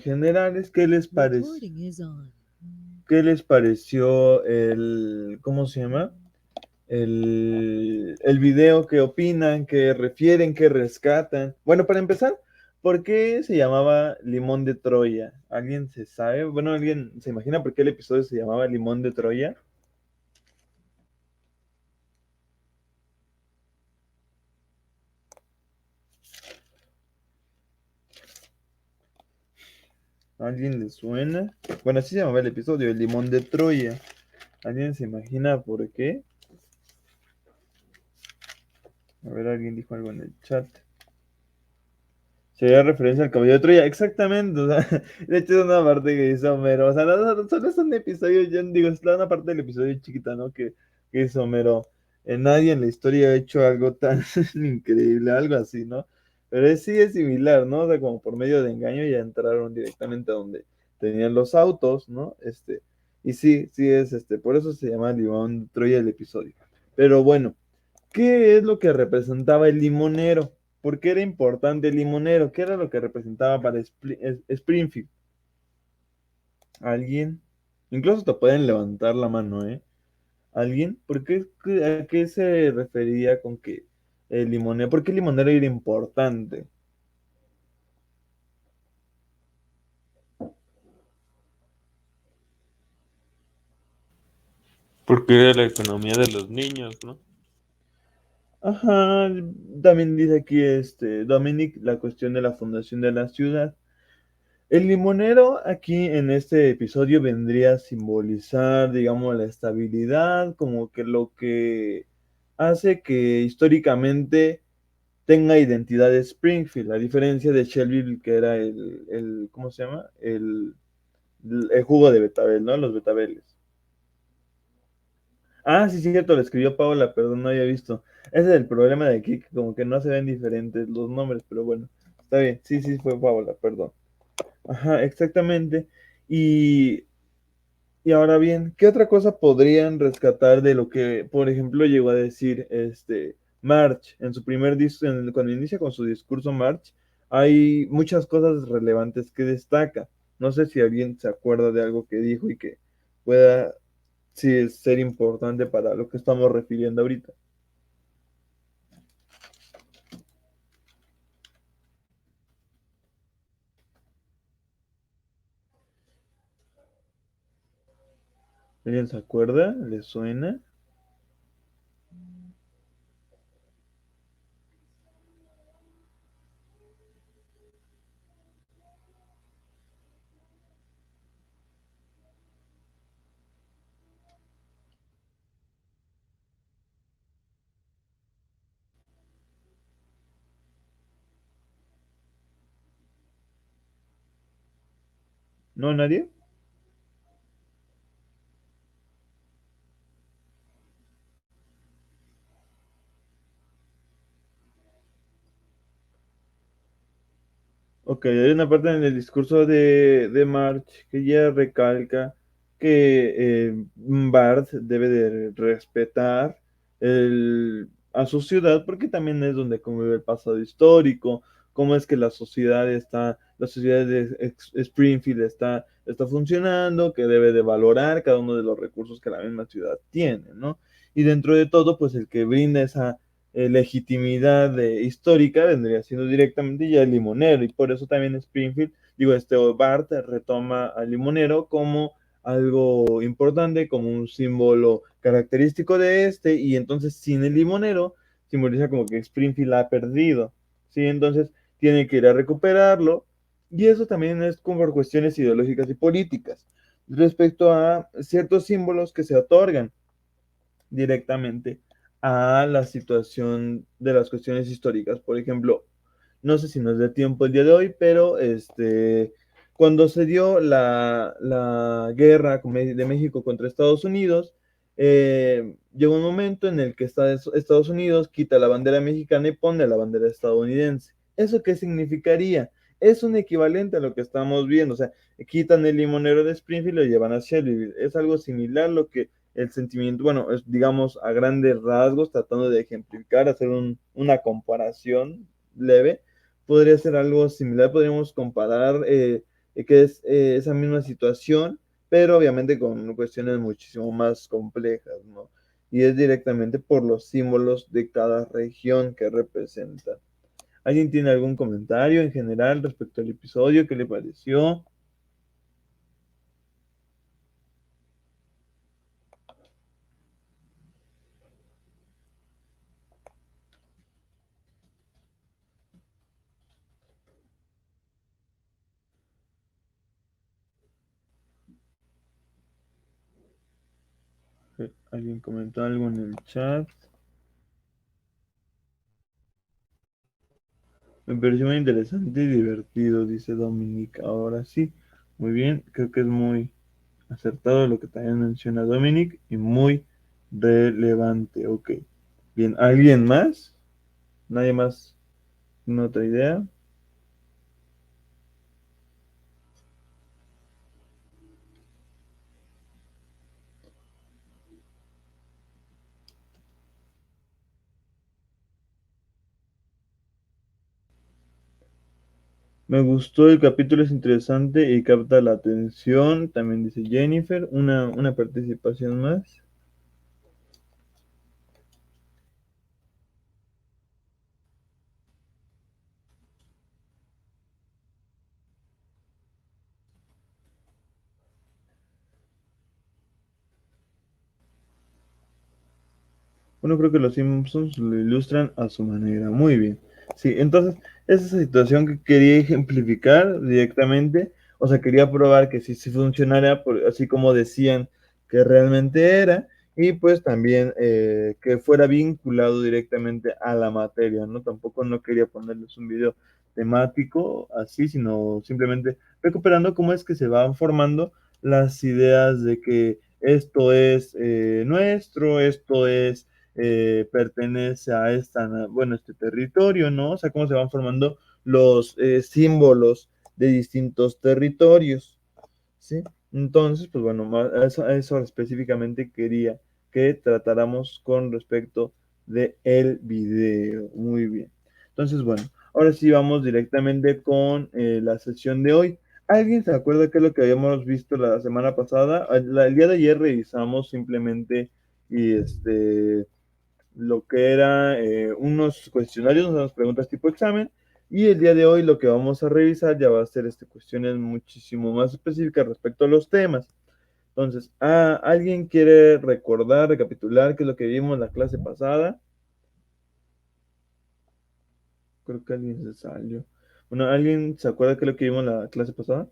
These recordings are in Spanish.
generales, ¿qué les pareció el, ¿cómo se llama? El video, qué opinan, qué refieren, qué rescatan. Bueno, para empezar, ¿por qué se llamaba Limón de Troya? ¿Alguien se sabe? Bueno, ¿alguien se imagina por qué el episodio se llamaba Limón de Troya? ¿Alguien le suena? Bueno, así se llamaba el episodio, el Limón de Troya. ¿Alguien se imagina por qué? A ver, alguien dijo algo en el chat. Sería referencia al caballo de Troya, exactamente. O sea, de hecho, es una parte que hizo Homero. O sea, solo es un episodio, yo digo, es una parte del episodio chiquita, ¿no? Que hizo Homero. Nadie en la historia ha hecho algo tan increíble, algo así, ¿no? Pero sí es similar, ¿no? O sea, como por medio de engaño ya entraron directamente a donde tenían los autos, ¿no? Y sí, sí es por eso se llama Limón Troya el episodio. Pero bueno, ¿qué es lo que representaba el limonero? ¿Por qué era importante el limonero? ¿Qué era lo que representaba para Springfield? ¿Alguien? Incluso te pueden levantar la mano, ¿eh? ¿Alguien? ¿A qué se refería con que el limonero? ¿Por qué el limonero era importante? Porque era la economía de los niños, ¿no? Ajá, también dice aquí Dominic la cuestión de la fundación de la ciudad. El limonero aquí en este episodio vendría a simbolizar, digamos, la estabilidad, como que lo que hace que históricamente tenga identidad de Springfield, a diferencia de Shelbyville, que era ¿cómo se llama? El jugo de betabel, ¿no? Los betabeles. Ah, sí, cierto, lo escribió Paola, perdón, no había visto. Ese es el problema de aquí, que como que no se ven diferentes los nombres, pero bueno, está bien. Sí, sí, fue Paola, perdón. Ajá, exactamente. Y Y ahora bien, ¿qué otra cosa podrían rescatar de lo que, por ejemplo, llegó a decir March en su primer discurso, cuando inicia con su discurso March? Hay muchas cosas relevantes que destaca. No sé si alguien se acuerda de algo que dijo y que pueda sí, ser importante para lo que estamos refiriendo ahorita. ¿Alguien se acuerda? ¿Le suena? ¿No, nadie? Ok, hay una parte en el discurso de March que ya recalca que Bart debe de respetar a su ciudad porque también es donde convive el pasado histórico, cómo es que la sociedad de Springfield está funcionando, que debe de valorar cada uno de los recursos que la misma ciudad tiene, ¿no? Y dentro de todo, pues el que brinda esa legitimidad histórica vendría siendo directamente ya el limonero y por eso también Springfield, digo, Bart retoma al limonero como algo importante, como un símbolo característico de y entonces sin el limonero simboliza como que Springfield ha perdido, ¿sí? Entonces tiene que ir a recuperarlo y eso también es como por cuestiones ideológicas y políticas respecto a ciertos símbolos que se otorgan directamente a la situación de las cuestiones históricas. Por ejemplo, no sé si nos dé tiempo el día de hoy, pero cuando se dio la guerra de México contra Estados Unidos, llegó un momento en el que Estados Unidos quita la bandera mexicana y pone la bandera estadounidense. ¿Eso qué significaría? Es un equivalente a lo que estamos viendo, o sea, quitan el limonero de Springfield y lo llevan a Shelbyville. Es algo similar lo que el sentimiento, bueno, es, digamos a grandes rasgos, tratando de ejemplificar, hacer una comparación leve, podría ser algo similar, podríamos comparar que es esa misma situación, pero obviamente con cuestiones muchísimo más complejas, ¿no? Y es directamente por los símbolos de cada región que representan. ¿Alguien tiene algún comentario en general respecto al episodio? ¿Qué le pareció? ¿Alguien comentó algo en el chat? Me pareció muy interesante y divertido, dice Dominic. Ahora sí, muy bien, creo que es muy acertado lo que también menciona Dominic y muy relevante. Ok, bien, ¿alguien más? ¿Nadie más tiene otra idea? Me gustó el capítulo, es interesante y capta la atención. También dice Jennifer, una participación más. Bueno, creo que los Simpsons lo ilustran a su manera. Muy bien. Sí, entonces, es esa situación que quería ejemplificar directamente. O sea, quería probar que sí, sí funcionara, así como decían que realmente era. Y pues también que fuera vinculado directamente a la materia, ¿no? Tampoco no quería ponerles un video temático así, sino simplemente recuperando cómo es que se van formando las ideas de que esto es nuestro, esto es pertenece a bueno, este territorio, ¿no? O sea, cómo se van formando los símbolos de distintos territorios, ¿sí? Entonces, pues bueno, a eso específicamente quería que tratáramos con respecto de el video. Muy bien. Entonces, bueno, ahora sí vamos directamente con la sesión de hoy. ¿Alguien se acuerda qué es lo que habíamos visto la semana pasada? El día de ayer revisamos simplemente y lo que era unos cuestionarios, unas preguntas tipo examen, y el día de hoy lo que vamos a revisar ya va a ser cuestiones muchísimo más específicas respecto a los temas. Entonces, ¿alguien quiere recordar, recapitular qué es lo que vimos en la clase pasada? Creo que alguien se salió. Bueno, ¿alguien se acuerda qué es lo que vimos en la clase pasada?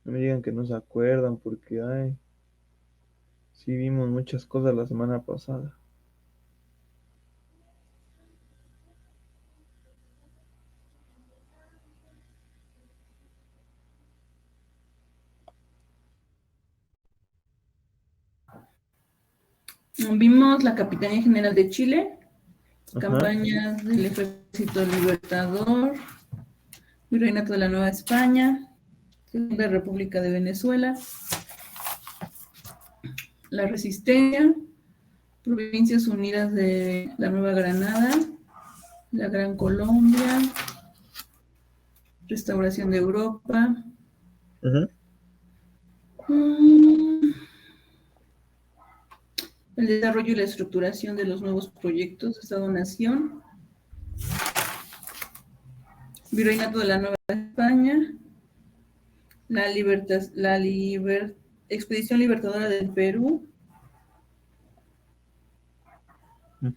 No me digan que no se acuerdan porque, ay, sí vimos muchas cosas la semana pasada. Vimos la Capitanía General de Chile, Ajá. campañas del Ejército Libertador, Virreinato de la Nueva España, Segunda República de Venezuela, la Resistencia, Provincias Unidas de la Nueva Granada, la Gran Colombia, Restauración de Europa, Ajá. el desarrollo y la estructuración de los nuevos proyectos de Estado-Nación, Virreinato de la Nueva España, Expedición Libertadora del Perú,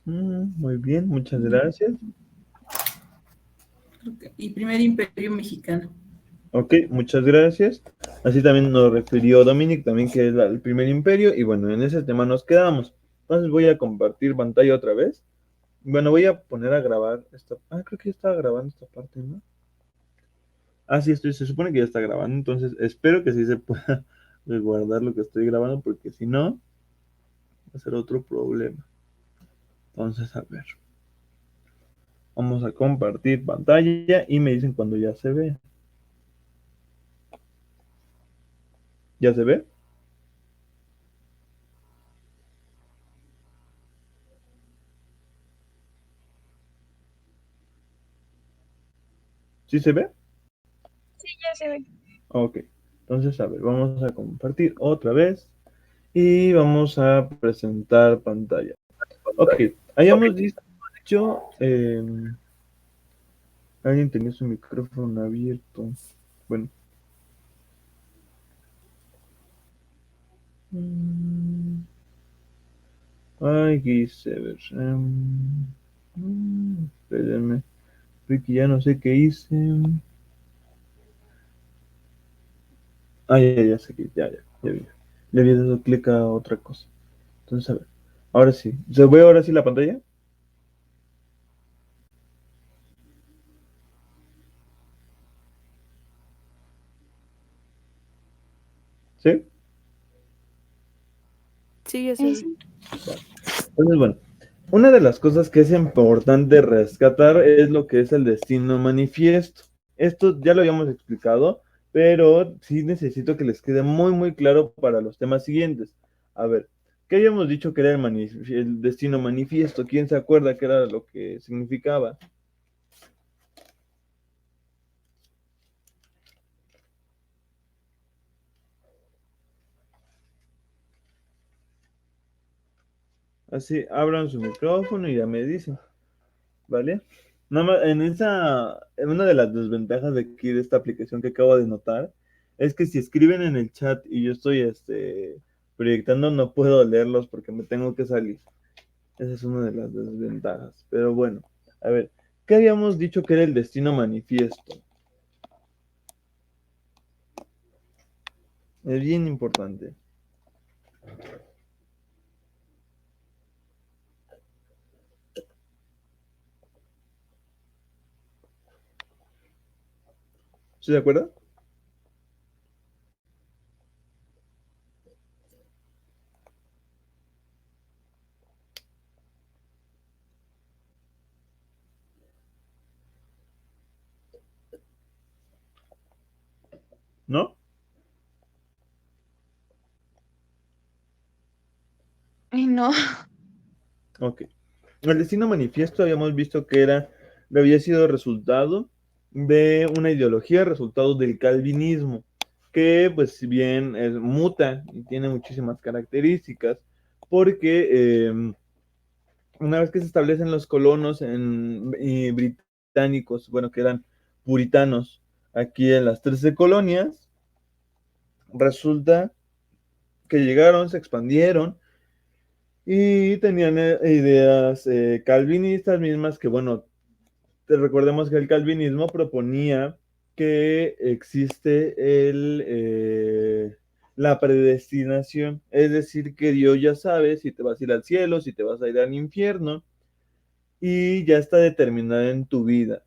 Muy bien, muchas gracias. y Primer Imperio Mexicano. Ok, muchas gracias. Así también nos refirió Dominic, también que es el primer imperio, y bueno, en ese tema nos quedamos. Entonces voy a compartir pantalla otra vez. Bueno, voy a poner a grabar esta. Ah, creo que ya estaba grabando esta parte, ¿no? Ah, sí, se supone que ya está grabando, entonces espero que sí se pueda guardar lo que estoy grabando, porque si no, va a ser otro problema. Entonces, a ver, vamos a compartir pantalla y me dicen cuando ya se ve. ¿Ya se ve? ¿Sí se ve? Sí, ya se ve. Ok. Entonces, a ver, vamos a compartir otra vez y vamos a presentar pantalla. Ok, hayamos dicho, alguien tenía su micrófono abierto. Bueno. Ay, quise ver. Espérenme. Ricky, ya no sé qué hice. Ah, ya sé que, ya vi. Le había dado clic a otra cosa. Entonces, a ver. Ahora sí. ¿Se ve ahora sí la pantalla? ¿Sí? Sí, ya se ve. Sí. Vale. Entonces, bueno. Una de las cosas que es importante rescatar es lo que es el destino manifiesto. Esto ya lo habíamos explicado, pero sí necesito que les quede muy, muy claro para los temas siguientes. A ver, ¿qué habíamos dicho que era el destino manifiesto? ¿Quién se acuerda qué era lo que significaba? Así, abran su micrófono y ya me dicen, ¿vale? Nada más, en una de las desventajas de aquí de esta aplicación que acabo de notar, es que si escriben en el chat y yo estoy proyectando, no puedo leerlos porque me tengo que salir. Esa es una de las desventajas. Pero bueno, a ver, ¿qué habíamos dicho que era el destino manifiesto? Es bien importante. ¿Sí se acuerda? ¿No? Ay, no. Ok. El destino manifiesto habíamos visto que había sido resultado de una ideología, resultado del calvinismo, que pues si bien muta y tiene muchísimas características, porque una vez que se establecen los colonos británicos, bueno, que eran puritanos, aquí en las 13 colonias, resulta que llegaron, se expandieron y tenían ideas calvinistas mismas que, bueno, recordemos que el calvinismo proponía que existe la predestinación, es decir, que Dios ya sabe si te vas a ir al cielo, si te vas a ir al infierno, y ya está determinada en tu vida,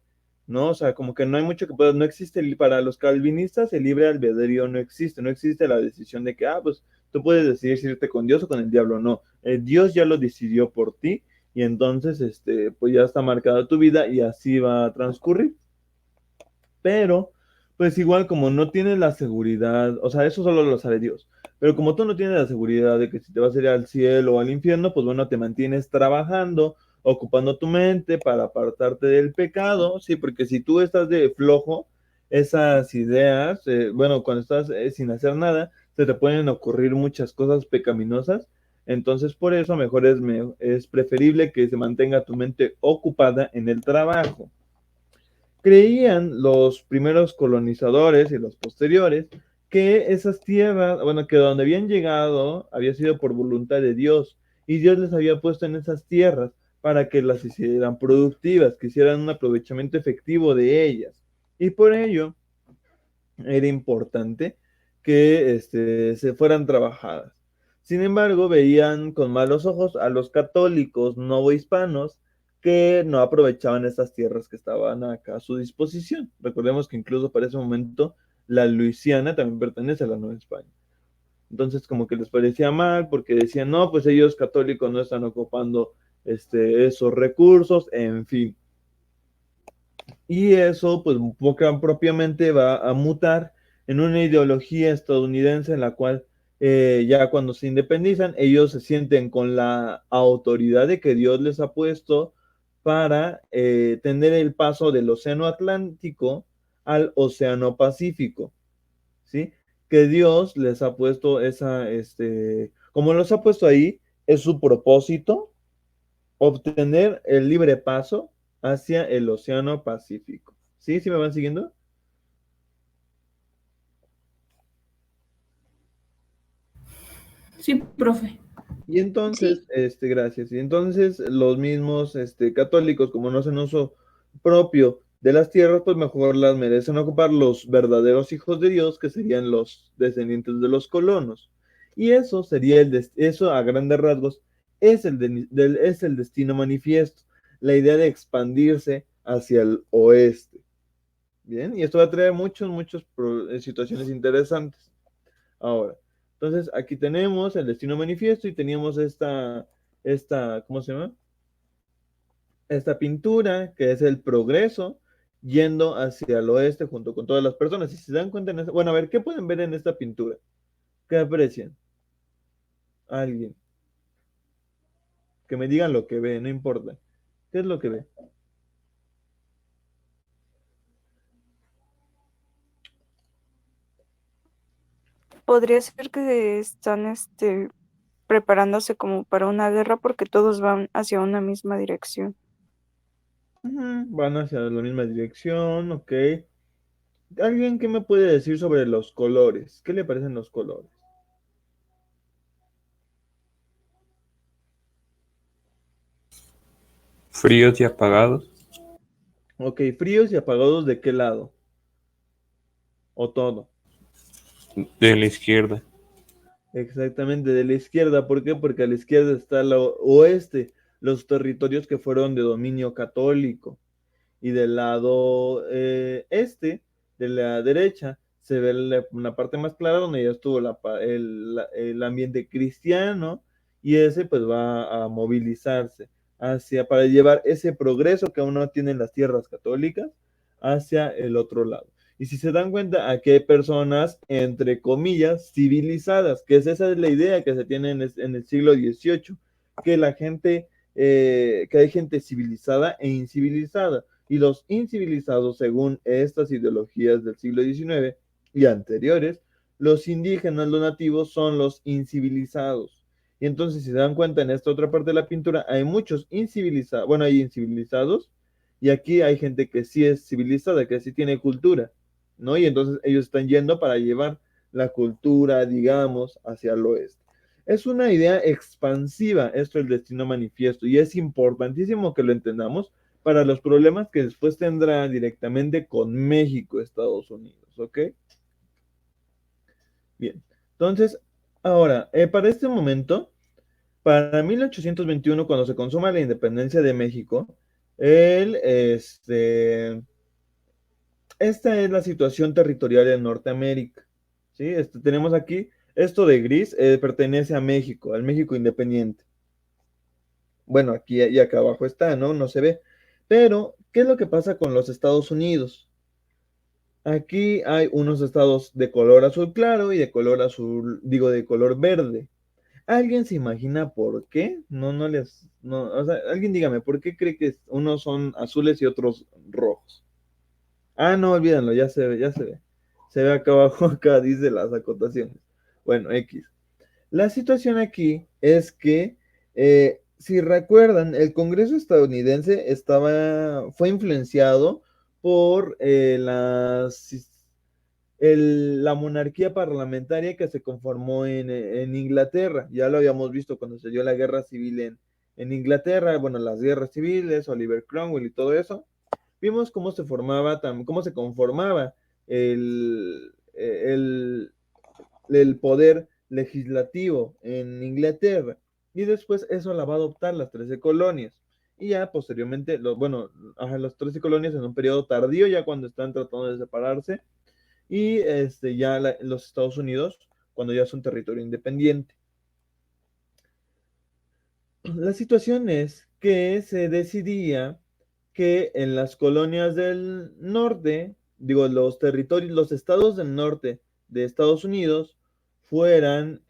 ¿no? O sea, como que no hay mucho que puedas, no existe, para los calvinistas el libre albedrío no existe, no existe la decisión de que, pues tú puedes decidir si irte con Dios o con el diablo, no, Dios ya lo decidió por ti y entonces, pues ya está marcada tu vida y así va a transcurrir, pero pues igual como no tienes la seguridad, o sea, eso solo lo sabe Dios, pero como tú no tienes la seguridad de que si te vas a ir al cielo o al infierno, pues bueno, te mantienes trabajando, ocupando tu mente para apartarte del pecado, sí, porque si tú estás de flojo, esas ideas, bueno, cuando estás sin hacer nada, se te pueden ocurrir muchas cosas pecaminosas, entonces por eso mejor es preferible que se mantenga tu mente ocupada en el trabajo. Creían los primeros colonizadores y los posteriores que esas tierras, bueno, que donde habían llegado había sido por voluntad de Dios y Dios les había puesto en esas tierras para que las hicieran productivas, que hicieran un aprovechamiento efectivo de ellas. Y por ello era importante que se fueran trabajadas. Sin embargo, veían con malos ojos a los católicos novohispanos que no aprovechaban estas tierras que estaban acá a su disposición. Recordemos que incluso para ese momento la Luisiana también pertenece a la Nueva España. Entonces como que les parecía mal porque decían, no, pues ellos católicos no están ocupando esos recursos, en fin. Y eso pues propiamente va a mutar en una ideología estadounidense en la cual ya cuando se independizan, ellos se sienten con la autoridad de que Dios les ha puesto para tener el paso del Océano Atlántico al Océano Pacífico, ¿sí? Que Dios les ha puesto como los ha puesto ahí, es su propósito obtener el libre paso hacia el Océano Pacífico. ¿Sí? ¿Sí me van siguiendo? Sí, profe. Y entonces, Sí, gracias. Y entonces los mismos católicos, como no hacen uso propio de las tierras, pues mejor las merecen ocupar los verdaderos hijos de Dios, que serían los descendientes de los colonos. Y eso sería eso a grandes rasgos es el destino manifiesto, la idea de expandirse hacia el oeste. Bien, y esto va a traer muchas situaciones interesantes. Ahora, entonces aquí tenemos el destino manifiesto y teníamos ¿cómo se llama? Esta pintura que es el progreso yendo hacia el oeste junto con todas las personas. Si se dan cuenta bueno, a ver, ¿qué pueden ver en esta pintura? ¿Qué aprecian? Alguien. Que me digan lo que ve, no importa. ¿Qué es lo que ve? podría ser que están preparándose como para una guerra porque todos van hacia una misma dirección. Van hacia la misma dirección, ok. ¿Alguien qué me puede decir sobre los colores? ¿Qué le parecen los colores? Fríos y apagados. Ok, fríos y apagados, ¿de qué lado? ¿O todo? De la izquierda. Exactamente, de la izquierda. ¿Por qué? Porque a la izquierda está el oeste, los territorios que fueron de dominio católico. Y del lado de la derecha, se ve una parte más clara donde ya estuvo el ambiente cristiano y ese pues va a movilizarse para llevar ese progreso que aún no tienen las tierras católicas hacia el otro lado. Y si se dan cuenta, aquí hay personas, entre comillas, civilizadas, que esa es la idea que se tiene en el siglo XVIII, que la gente, que hay gente civilizada e incivilizada. Y los incivilizados, según estas ideologías del siglo XIX y anteriores, los indígenas, los nativos, son los incivilizados. Y entonces, si se dan cuenta, en esta otra parte de la pintura hay muchos incivilizados, bueno, hay incivilizados, y aquí hay gente que sí es civilizada, que sí tiene cultura, ¿no? Y entonces ellos están yendo para llevar la cultura, digamos, hacia el oeste. Es una idea expansiva, esto del destino manifiesto, y es importantísimo que lo entendamos para los problemas que después tendrá directamente con México, Estados Unidos, ¿ok? Bien, entonces, ahora, para este momento, para 1821, cuando se consuma la independencia de México, el, esta es la situación territorial en Norteamérica, ¿sí? Tenemos aquí, esto de gris pertenece a México, al México independiente. Bueno, aquí y acá abajo está, ¿no? No se ve. Pero, ¿qué es lo que pasa con los Estados Unidos? Aquí hay unos estados de color azul claro y de color azul, digo, de color verde. ¿Alguien se imagina por qué? O sea, alguien dígame, ¿por qué cree que unos son azules y otros rojos? Ah, no, olvídenlo, ya se ve, ya se ve. Se ve acá abajo, acá dice las acotaciones. Bueno, X. La situación aquí es que, si recuerdan, el Congreso estadounidense fue influenciado por la monarquía parlamentaria que se conformó en Inglaterra. Ya lo habíamos visto cuando se dio la guerra civil en Inglaterra, bueno, las guerras civiles, Oliver Cromwell y todo eso. Vimos cómo cómo se conformaba el, el poder legislativo en Inglaterra. Y después eso la va a adoptar las 13 colonias. Y ya posteriormente, las 13 colonias en un periodo tardío, ya cuando están tratando de separarse, y los Estados Unidos, cuando ya son territorio independiente. La situación es que se decidía que en las colonias del norte, digo, los estados del norte de Estados Unidos fueran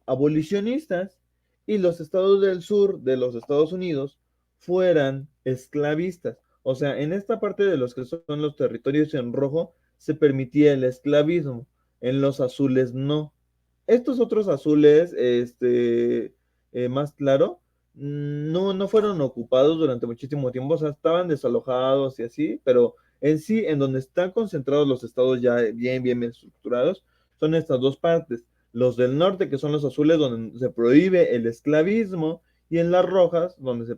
abolicionistas y los estados del sur de los Estados Unidos fueran esclavistas. O sea, en esta parte de los que son los territorios en rojo se permitía el esclavismo, en los azules no. Estos otros azules, más claro, no fueron ocupados durante muchísimo tiempo, o sea, estaban desalojados y así, pero en sí, en donde están concentrados los estados ya bien estructurados, son estas dos partes. Los del norte, que son los azules, donde se prohíbe el esclavismo, y en las rojas, donde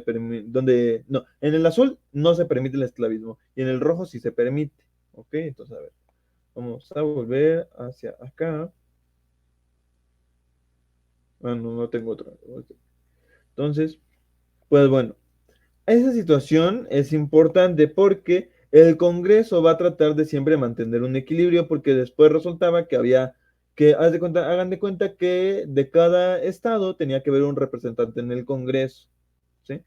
permite, no, en el azul no se permite el esclavismo, y en el rojo sí se permite. Ok, entonces a ver, vamos a volver hacia acá. Ah, no tengo otra. Okay. Entonces, pues bueno, esa situación es importante porque el Congreso va a tratar de siempre mantener un equilibrio porque después resultaba que hagan de cuenta que de cada estado tenía que haber un representante en el Congreso, ¿sí?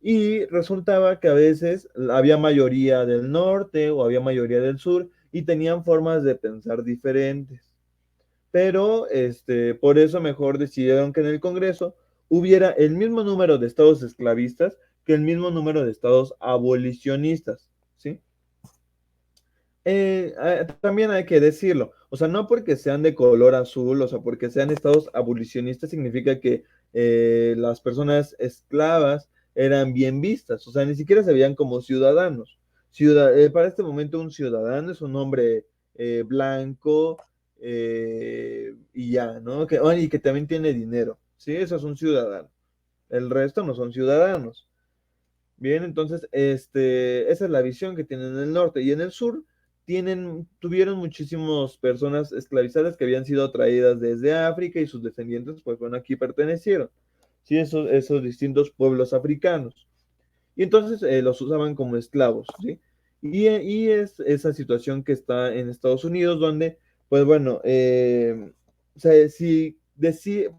Y resultaba que a veces había mayoría del norte o había mayoría del sur y tenían formas de pensar diferentes. Pero por eso mejor decidieron que en el Congreso hubiera el mismo número de estados esclavistas que el mismo número de estados abolicionistas, ¿sí? También hay que decirlo, o sea, no porque sean de color azul, o sea, porque sean estados abolicionistas significa que las personas esclavas eran bien vistas, o sea, ni siquiera se veían como ciudadanos. Para este momento un ciudadano es un hombre blanco y ya, ¿no? Y que también tiene dinero, ¿sí? Eso es un ciudadano. El resto no son ciudadanos. Bien, entonces, esa es la visión que tienen en el norte. Y en el sur tuvieron muchísimas personas esclavizadas que habían sido traídas desde África y sus descendientes, pues bueno, aquí pertenecieron. Sí, esos distintos pueblos africanos. Y entonces los usaban como esclavos, ¿sí? Y es esa situación que está en Estados Unidos, donde, pues bueno, o sea,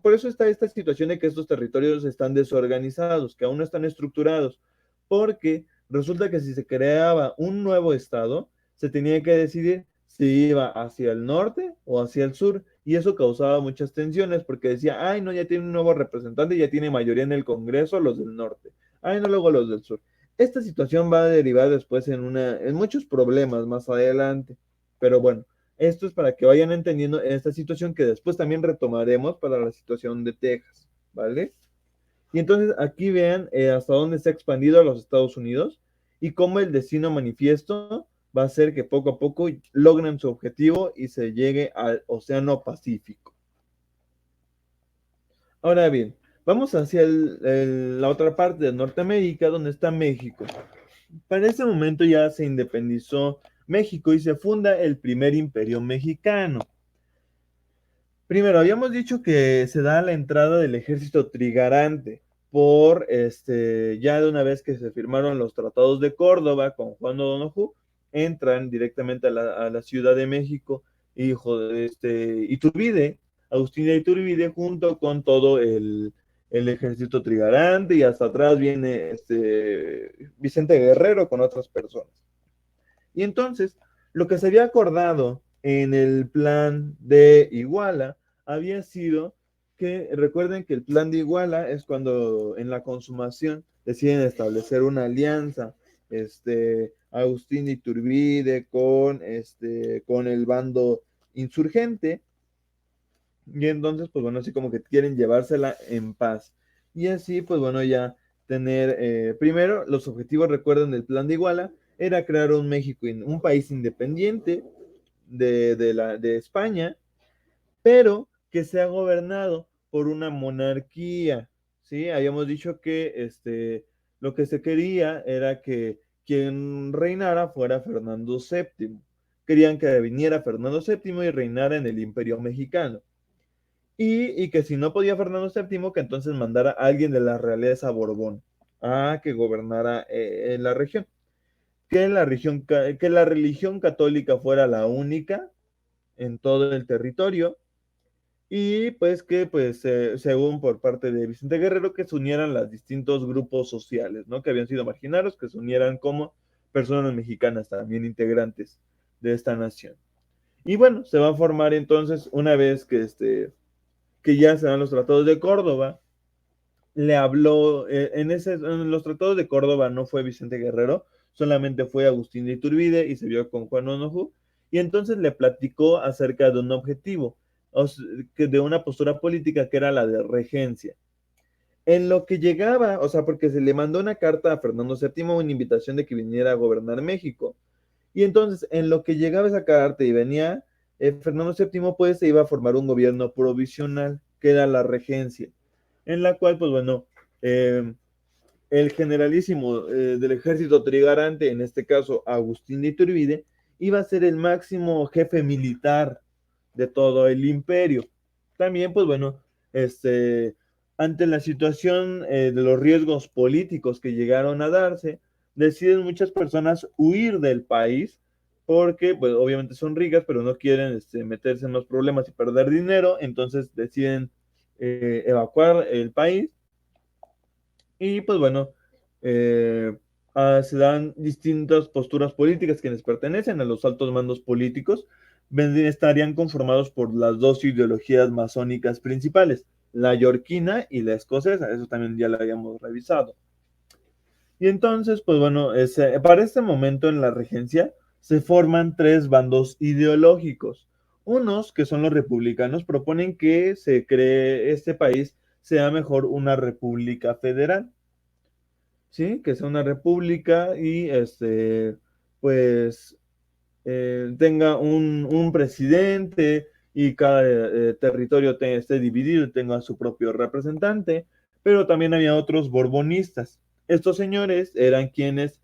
por eso está esta situación de que estos territorios están desorganizados, que aún no están estructurados, porque resulta que si se creaba un nuevo estado, se tenía que decidir si iba hacia el norte o hacia el sur, y eso causaba muchas tensiones, porque decía, ay, no, ya tiene un nuevo representante, ya tiene mayoría en el Congreso los del norte, ay, no, luego los del sur. Esta situación va a derivar después en muchos problemas más adelante, pero bueno, esto es para que vayan entendiendo esta situación que después también retomaremos para la situación de Texas, ¿vale? Y entonces aquí vean hasta dónde se ha expandido a los Estados Unidos y cómo el destino manifiesto va a ser que poco a poco logren su objetivo y se llegue al Océano Pacífico. Ahora bien, vamos hacia la otra parte de Norteamérica, donde está México. Para ese momento ya se independizó México y se funda el primer imperio mexicano. Primero, habíamos dicho que se da la entrada del ejército trigarante ya de una vez que se firmaron los tratados de Córdoba con Juan O'Donoghue, entran directamente a la Ciudad de México, hijo de Iturbide, Agustín de Iturbide, junto con todo el ejército trigarante, y hasta atrás viene Vicente Guerrero con otras personas. Y entonces, lo que se había acordado en el plan de Iguala había sido que, recuerden que el plan de Iguala es cuando en la consumación deciden establecer una alianza, Agustín de Iturbide con el bando insurgente, y entonces, pues bueno, así como que quieren llevársela en paz. Y así, pues bueno, ya tener, primero, los objetivos, recuerden, del plan de Iguala, era crear un México, un país independiente de España, pero que sea gobernado por una monarquía, ¿sí? Habíamos dicho que lo que se quería era que quien reinara fuera Fernando VII. Querían que viniera Fernando VII y reinara en el Imperio Mexicano. Y que si no podía Fernando VII, que entonces mandara a alguien de la realeza Borbón a que gobernara en la región. Que la religión católica fuera la única en todo el territorio, y pues que, pues, según por parte de Vicente Guerrero, que se unieran los distintos grupos sociales, ¿no? Que habían sido marginados, que se unieran como personas mexicanas también integrantes de esta nación. Y bueno, se va a formar entonces, una vez que ya se dan los tratados de Córdoba, le habló, en los tratados de Córdoba no fue Vicente Guerrero, solamente fue Agustín de Iturbide y se vio con Juan Onoju, y entonces le platicó acerca de un objetivo, de una postura política que era la de regencia. En lo que llegaba, o sea, porque se le mandó una carta a Fernando VII, una invitación de que viniera a gobernar México, y entonces en lo que llegaba esa carta y venía, Fernando VII pues se iba a formar un gobierno provisional, que era la regencia, en la cual, pues bueno, eh, el generalísimo del ejército trigarante, en este caso Agustín de Iturbide, iba a ser el máximo jefe militar de todo el imperio. También, pues bueno, ante la situación de los riesgos políticos que llegaron a darse, deciden muchas personas huir del país porque, pues, obviamente son ricas, pero no quieren meterse en más problemas y perder dinero, entonces deciden evacuar el país y pues bueno, eh, se dan distintas posturas políticas quienes pertenecen a los altos mandos políticos, estarían conformados por las dos ideologías masónicas principales, la yorquina y la escocesa, eso también ya lo habíamos revisado. Y entonces, pues bueno, para este momento en la regencia se forman tres bandos ideológicos. Unos, que son los republicanos, proponen que se cree este país sea mejor una república federal. ¿Sí? Que sea una república y pues tenga un presidente y cada territorio esté dividido y tenga su propio representante, pero también había otros borbonistas. Estos señores eran quienes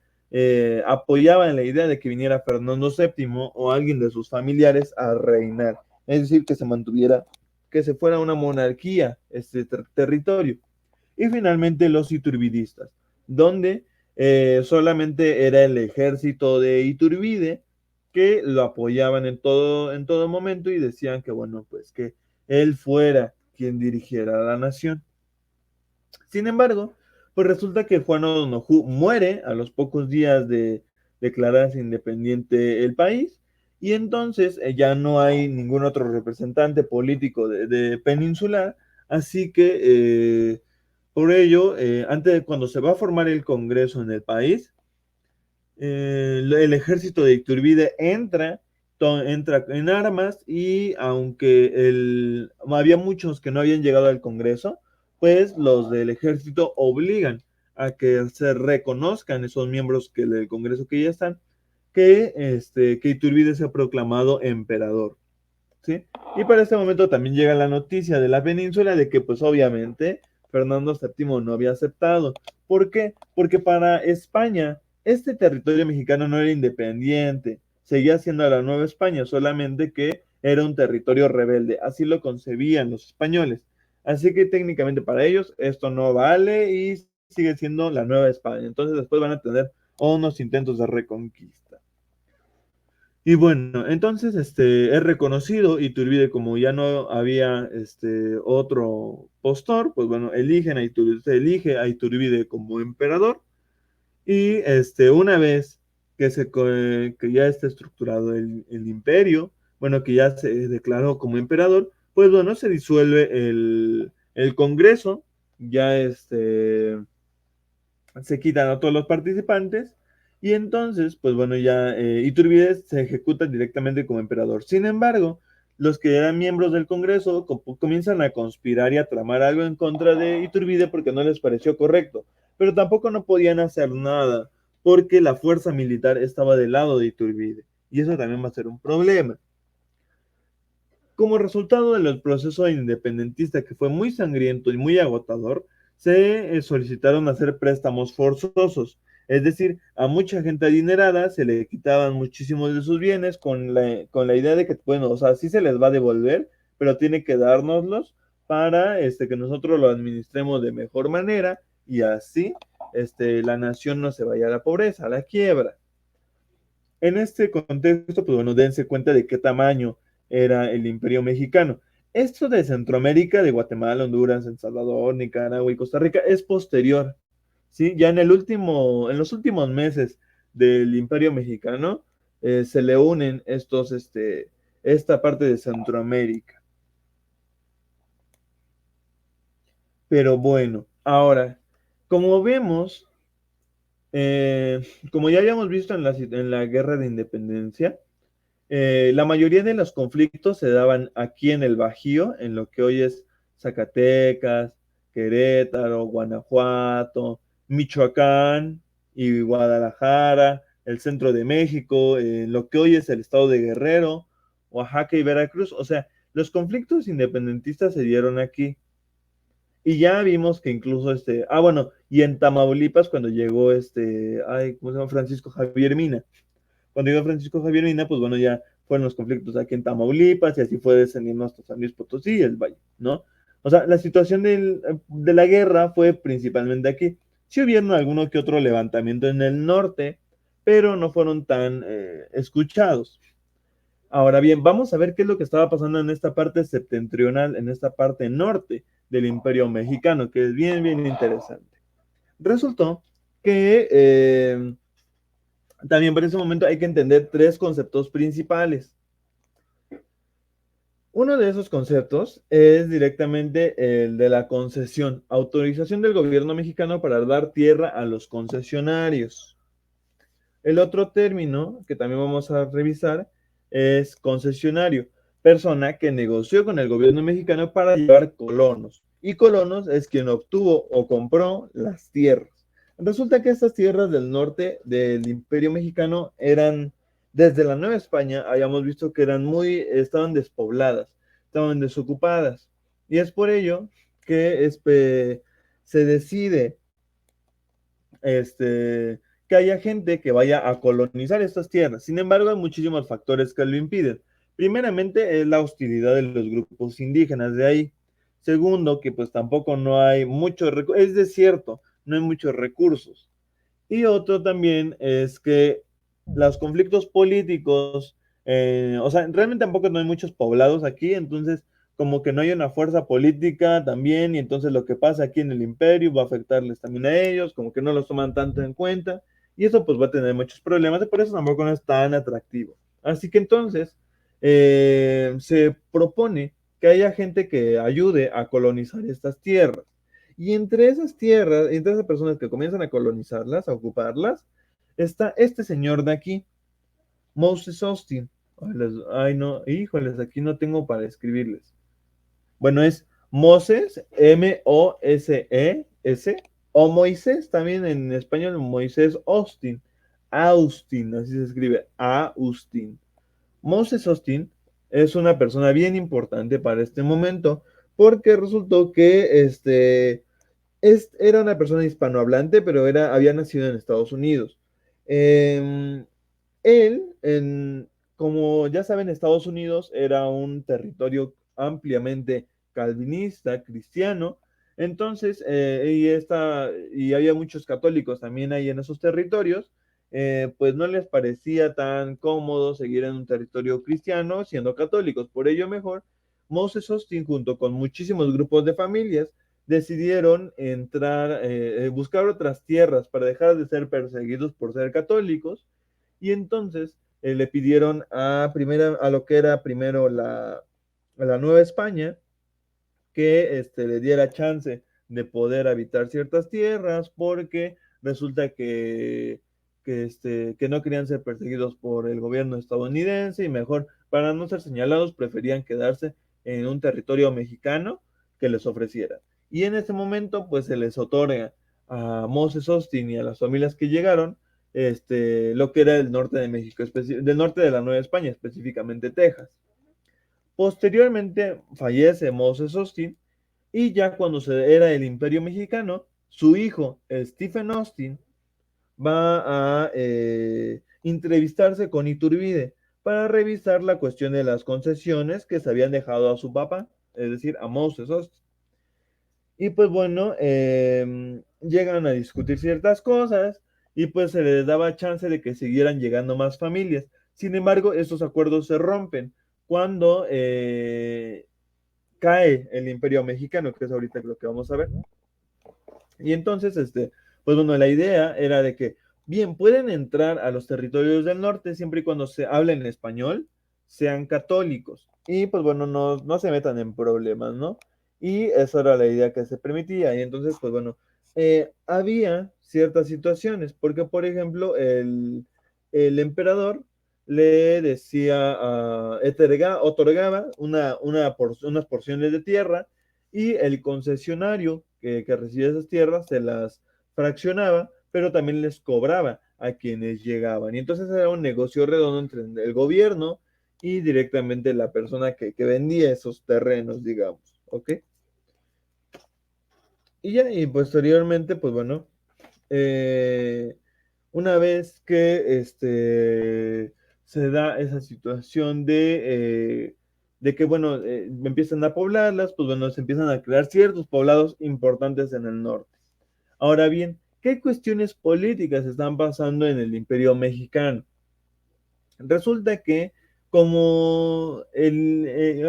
apoyaban la idea de que viniera Fernando VII o alguien de sus familiares a reinar, es decir, que se mantuviera, que se fuera una monarquía este territorio. Y finalmente los iturbidistas, donde solamente era el ejército de Iturbide que lo apoyaban en todo momento y decían que, bueno, pues que él fuera quien dirigiera la nación. Sin embargo, pues resulta que Juan O'Donoghue muere a los pocos días de declararse independiente el país y entonces ya no hay ningún otro representante político de peninsular, así que por ello, antes de cuando se va a formar el Congreso en el país, el ejército de Iturbide entra en armas y aunque había muchos que no habían llegado al Congreso, pues los del ejército obligan a que se reconozcan esos miembros del Congreso que ya están, que Iturbide se ha proclamado emperador. ¿Sí? Y para este momento también llega la noticia de la península de que pues obviamente Fernando VII no había aceptado. ¿Por qué? Porque para España este territorio mexicano no era independiente, seguía siendo la Nueva España, solamente que era un territorio rebelde, así lo concebían los españoles. Así que técnicamente para ellos esto no vale y sigue siendo la Nueva España. Entonces después van a tener unos intentos de reconquista. Y bueno, entonces es reconocido Iturbide como ya no había otro postor, pues bueno, se elige a Iturbide como emperador y una vez que ya está estructurado el imperio, bueno, que ya se declaró como emperador, pues bueno, se disuelve el Congreso, ya se quitan a todos los participantes y entonces, pues bueno, ya Iturbide se ejecuta directamente como emperador. Sin embargo, los que eran miembros del Congreso comienzan a conspirar y a tramar algo en contra de Iturbide porque no les pareció correcto, pero tampoco no podían hacer nada porque la fuerza militar estaba del lado de Iturbide y eso también va a ser un problema. Como resultado del proceso independentista que fue muy sangriento y muy agotador, se solicitaron hacer préstamos forzosos, es decir, a mucha gente adinerada se le quitaban muchísimos de sus bienes con la idea de que, bueno, o sea, sí se les va a devolver, pero tiene que dárnoslos para que nosotros lo administremos de mejor manera y así la nación no se vaya a la pobreza, a la quiebra. En este contexto, pues bueno, dense cuenta de qué tamaño era el imperio mexicano. Esto de Centroamérica, de Guatemala, Honduras, El Salvador, Nicaragua y Costa Rica es posterior, ¿sí? Ya en los últimos meses del imperio mexicano se le unen esta parte de Centroamérica. Pero bueno, ahora, como vemos, como ya habíamos visto en la Guerra de Independencia, la mayoría de los conflictos se daban aquí en el Bajío, en lo que hoy es Zacatecas, Querétaro, Guanajuato, Michoacán y Guadalajara, el centro de México, lo que hoy es el estado de Guerrero, Oaxaca y Veracruz. O sea, los conflictos independentistas se dieron aquí. Y ya vimos que incluso bueno, y en Tamaulipas cuando llegó ¿cómo se llama? Francisco Javier Mina. Cuando llegó Francisco Javier Mina, pues bueno, ya fueron los conflictos aquí en Tamaulipas y así fue descendiendo hasta San Luis Potosí y el Valle, ¿no? O sea, la situación de la guerra fue principalmente aquí. Sí hubieron alguno que otro levantamiento en el norte, pero no fueron tan escuchados. Ahora bien, vamos a ver qué es lo que estaba pasando en esta parte septentrional, en esta parte norte del Imperio Mexicano, que es bien, bien interesante. Resultó que también para ese momento hay que entender tres conceptos principales. Uno de esos conceptos es directamente el de la concesión, autorización del gobierno mexicano para dar tierra a los concesionarios. El otro término que también vamos a revisar es concesionario, persona que negoció con el gobierno mexicano para llevar colonos. Y colonos es quien obtuvo o compró las tierras. Resulta que estas tierras del norte del Imperio Mexicano eran, desde la Nueva España, habíamos visto que estaban despobladas, estaban desocupadas. Y es por ello que se decide que haya gente que vaya a colonizar estas tierras. Sin embargo, hay muchísimos factores que lo impiden. Primeramente es la hostilidad de los grupos indígenas de ahí. Segundo, que pues tampoco no hay muchos recursos, es desierto, no hay muchos recursos. Y otro también es que los conflictos políticos, o sea, realmente tampoco no hay muchos poblados aquí, entonces como que no hay una fuerza política también, y entonces lo que pasa aquí en el imperio va a afectarles también a ellos, como que no los toman tanto en cuenta, y eso pues va a tener muchos problemas, y por eso tampoco no es tan atractivo. Así que entonces se propone que haya gente que ayude a colonizar estas tierras. Y entre esas tierras, entre esas personas que comienzan a colonizarlas, a ocuparlas, está este señor de aquí, Moses Austin. Ay, no, híjoles, aquí no tengo para escribirles. Bueno, es Moses, M-O-S-E-S, o Moisés, también en español, Moisés Austin. Austin, así se escribe, Austin. Moses Austin es una persona bien importante para este momento, porque resultó que era una persona hispanohablante, pero había nacido en Estados Unidos. Él, como ya saben, Estados Unidos era un territorio ampliamente calvinista, cristiano, entonces, y había muchos católicos también ahí en esos territorios, pues no les parecía tan cómodo seguir en un territorio cristiano siendo católicos. Por ello, mejor, Moses Austin, junto con muchísimos grupos de familias, decidieron buscar otras tierras para dejar de ser perseguidos por ser católicos, y entonces le pidieron a lo que era primero la Nueva España que le diera chance de poder habitar ciertas tierras, porque resulta que no querían ser perseguidos por el gobierno estadounidense, y mejor, para no ser señalados, preferían quedarse en un territorio mexicano que les ofreciera. Y en ese momento, pues se les otorga a Moses Austin y a las familias que llegaron, lo que era el norte de México, del norte de la Nueva España, específicamente Texas. Posteriormente fallece Moses Austin, y ya cuando se era el Imperio Mexicano, su hijo Stephen Austin va a entrevistarse con Iturbide para revisar la cuestión de las concesiones que se habían dejado a su papá, es decir, a Moses Austin. Y pues bueno, llegan a discutir ciertas cosas, y pues se les daba chance de que siguieran llegando más familias. Sin embargo, estos acuerdos se rompen cuando cae el Imperio Mexicano, que es ahorita lo que vamos a ver. Y entonces, pues bueno, la idea era de que, bien, pueden entrar a los territorios del norte siempre y cuando se hable en español, sean católicos y pues bueno, no se metan en problemas, ¿no? Y esa era la idea que se permitía. Y entonces, pues bueno, había ciertas situaciones, porque por ejemplo, el emperador le decía, otorgaba unas porciones de tierra y el concesionario que recibía esas tierras se las fraccionaba, pero también les cobraba a quienes llegaban. Y entonces era un negocio redondo entre el gobierno y directamente la persona que vendía esos terrenos, digamos, ¿ok? Y ya, y posteriormente, pues bueno, una vez que se da esa situación de que, bueno, empiezan a poblarlas, pues bueno, se empiezan a crear ciertos poblados importantes en el norte. Ahora bien, ¿qué cuestiones políticas están pasando en el Imperio Mexicano? Resulta que como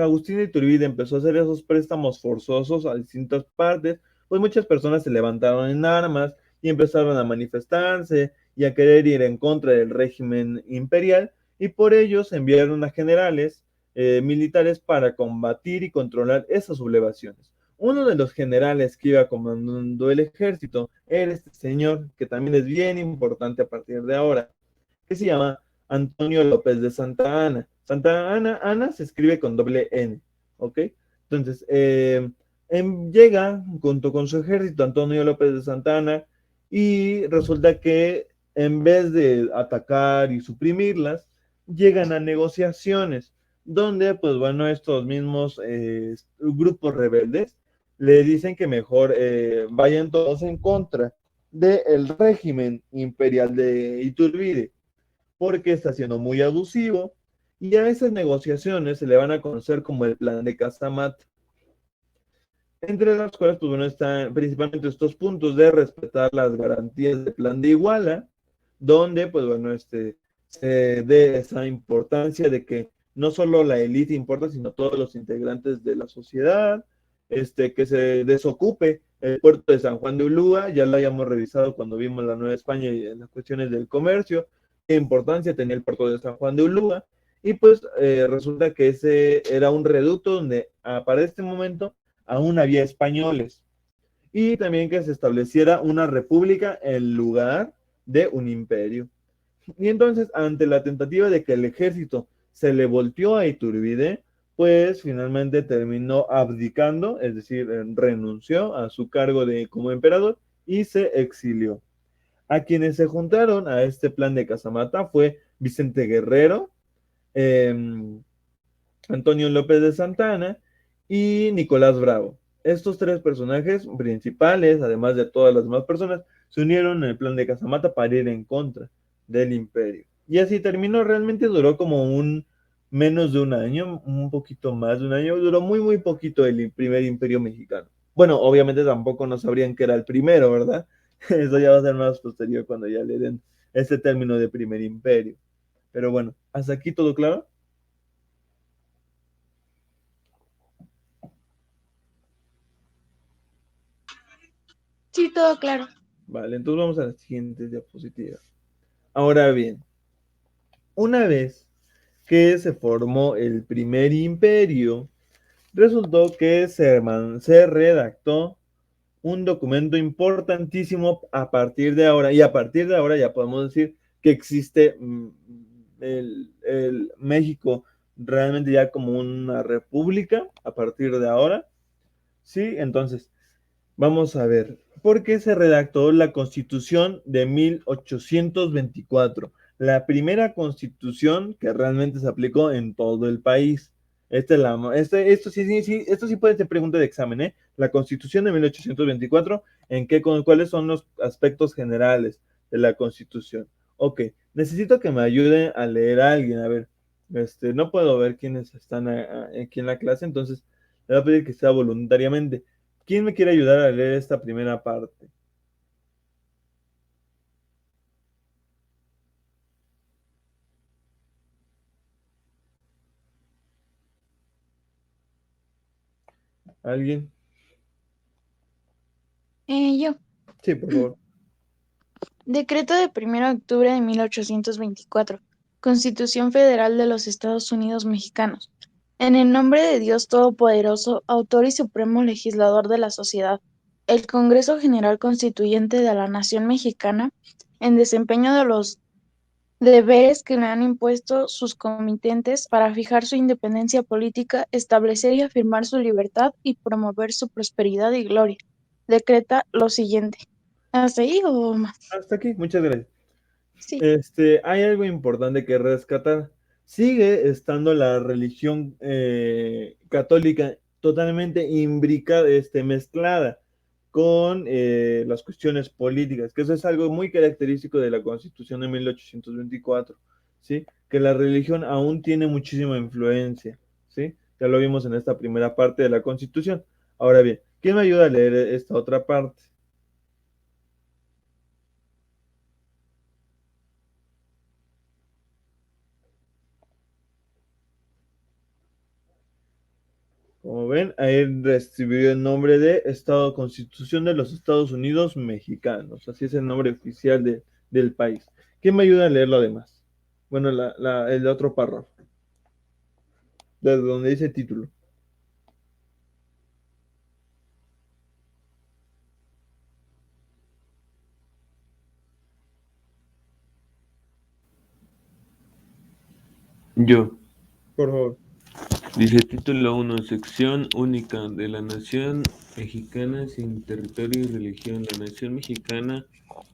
Agustín de Iturbide empezó a hacer esos préstamos forzosos a distintas partes, pues muchas personas se levantaron en armas y empezaron a manifestarse y a querer ir en contra del régimen imperial, y por ello se enviaron a generales militares para combatir y controlar esas sublevaciones. Uno de los generales que iba comandando el ejército era este señor, que también es bien importante a partir de ahora, que se llama Antonio López de Santa Anna. Santa Anna, Ana se escribe con doble N, ¿ok? Entonces, llega junto con su ejército Antonio López de Santa Anna y resulta que en vez de atacar y suprimirlas, llegan a negociaciones donde, pues bueno, estos mismos grupos rebeldes le dicen que mejor vayan todos en contra del régimen imperial de Iturbide, porque está siendo muy abusivo, y a esas negociaciones se le van a conocer como el plan de Casamata, entre las cuales pues bueno, están principalmente estos puntos de respetar las garantías del plan de Iguala, donde pues bueno, se dé esa importancia de que no solo la élite importa, sino todos los integrantes de la sociedad, que se desocupe el puerto de San Juan de Ulúa, ya lo habíamos revisado cuando vimos la Nueva España y en las cuestiones del comercio, qué importancia tenía el puerto de San Juan de Ulúa, y pues resulta que ese era un reducto donde para este momento aún había españoles, y también que se estableciera una república en lugar de un imperio. Y entonces, ante la tentativa de que el ejército se le volteó a Iturbide, pues finalmente terminó abdicando, es decir, renunció a su cargo como emperador y se exilió. A quienes se juntaron a este plan de Casamata fue Vicente Guerrero, eh, Antonio López de Santana y Nicolás Bravo. Estos tres personajes principales, además de todas las demás personas, se unieron en el plan de Casamata para ir en contra del imperio. Y así terminó, realmente duró como menos de un año, un poquito más de un año, duró muy, muy poquito el primer imperio mexicano. Bueno, obviamente tampoco no sabrían que era el primero, ¿verdad? Eso ya va a ser más posterior cuando ya le den este término de primer imperio. Pero bueno, ¿hasta aquí todo claro? Sí, todo claro. Vale, entonces vamos a la siguiente diapositiva. Ahora bien, una vez que se formó el primer imperio, resultó que se redactó un documento importantísimo a partir de ahora, y a partir de ahora ya podemos decir que existe el México realmente ya como una república a partir de ahora, ¿sí? Entonces, vamos a ver, ¿por qué se redactó la Constitución de 1824? La primera constitución que realmente se aplicó en todo el país. Esto sí puede ser pregunta de examen, ¿eh? La Constitución de 1824, ¿cuáles son los aspectos generales de la Constitución? Ok, necesito que me ayude a leer a alguien, a ver, no puedo ver quiénes están aquí en la clase, entonces le voy a pedir que sea voluntariamente. ¿Quién me quiere ayudar a leer esta primera parte? ¿Alguien? Yo. Sí, por favor. Decreto de 1 de octubre de 1824. Constitución Federal de los Estados Unidos Mexicanos. En el nombre de Dios Todopoderoso, autor y supremo legislador de la sociedad, el Congreso General Constituyente de la Nación Mexicana, en desempeño de los deberes que le han impuesto sus comitentes para fijar su independencia política, establecer y afirmar su libertad y promover su prosperidad y gloria, decreta lo siguiente. ¿Hasta ahí o más? Hasta aquí, muchas gracias. Sí. Hay algo importante que rescatar. Sigue estando la religión católica totalmente imbricada, mezclada con las cuestiones políticas, que eso es algo muy característico de la Constitución de 1824, ¿sí? Que la religión aún tiene muchísima influencia, ¿sí? Ya lo vimos en esta primera parte de la Constitución. Ahora bien, ¿quién me ayuda a leer esta otra parte? Como ven, ahí recibió el nombre de Estado Constitución de los Estados Unidos Mexicanos. Así es el nombre oficial del país. ¿Quién me ayuda a leer lo demás? Bueno, el otro párrafo. Desde donde dice título. Yo. Por favor. Dice título 1, sección única de la nación mexicana sin territorio y religión. La nación mexicana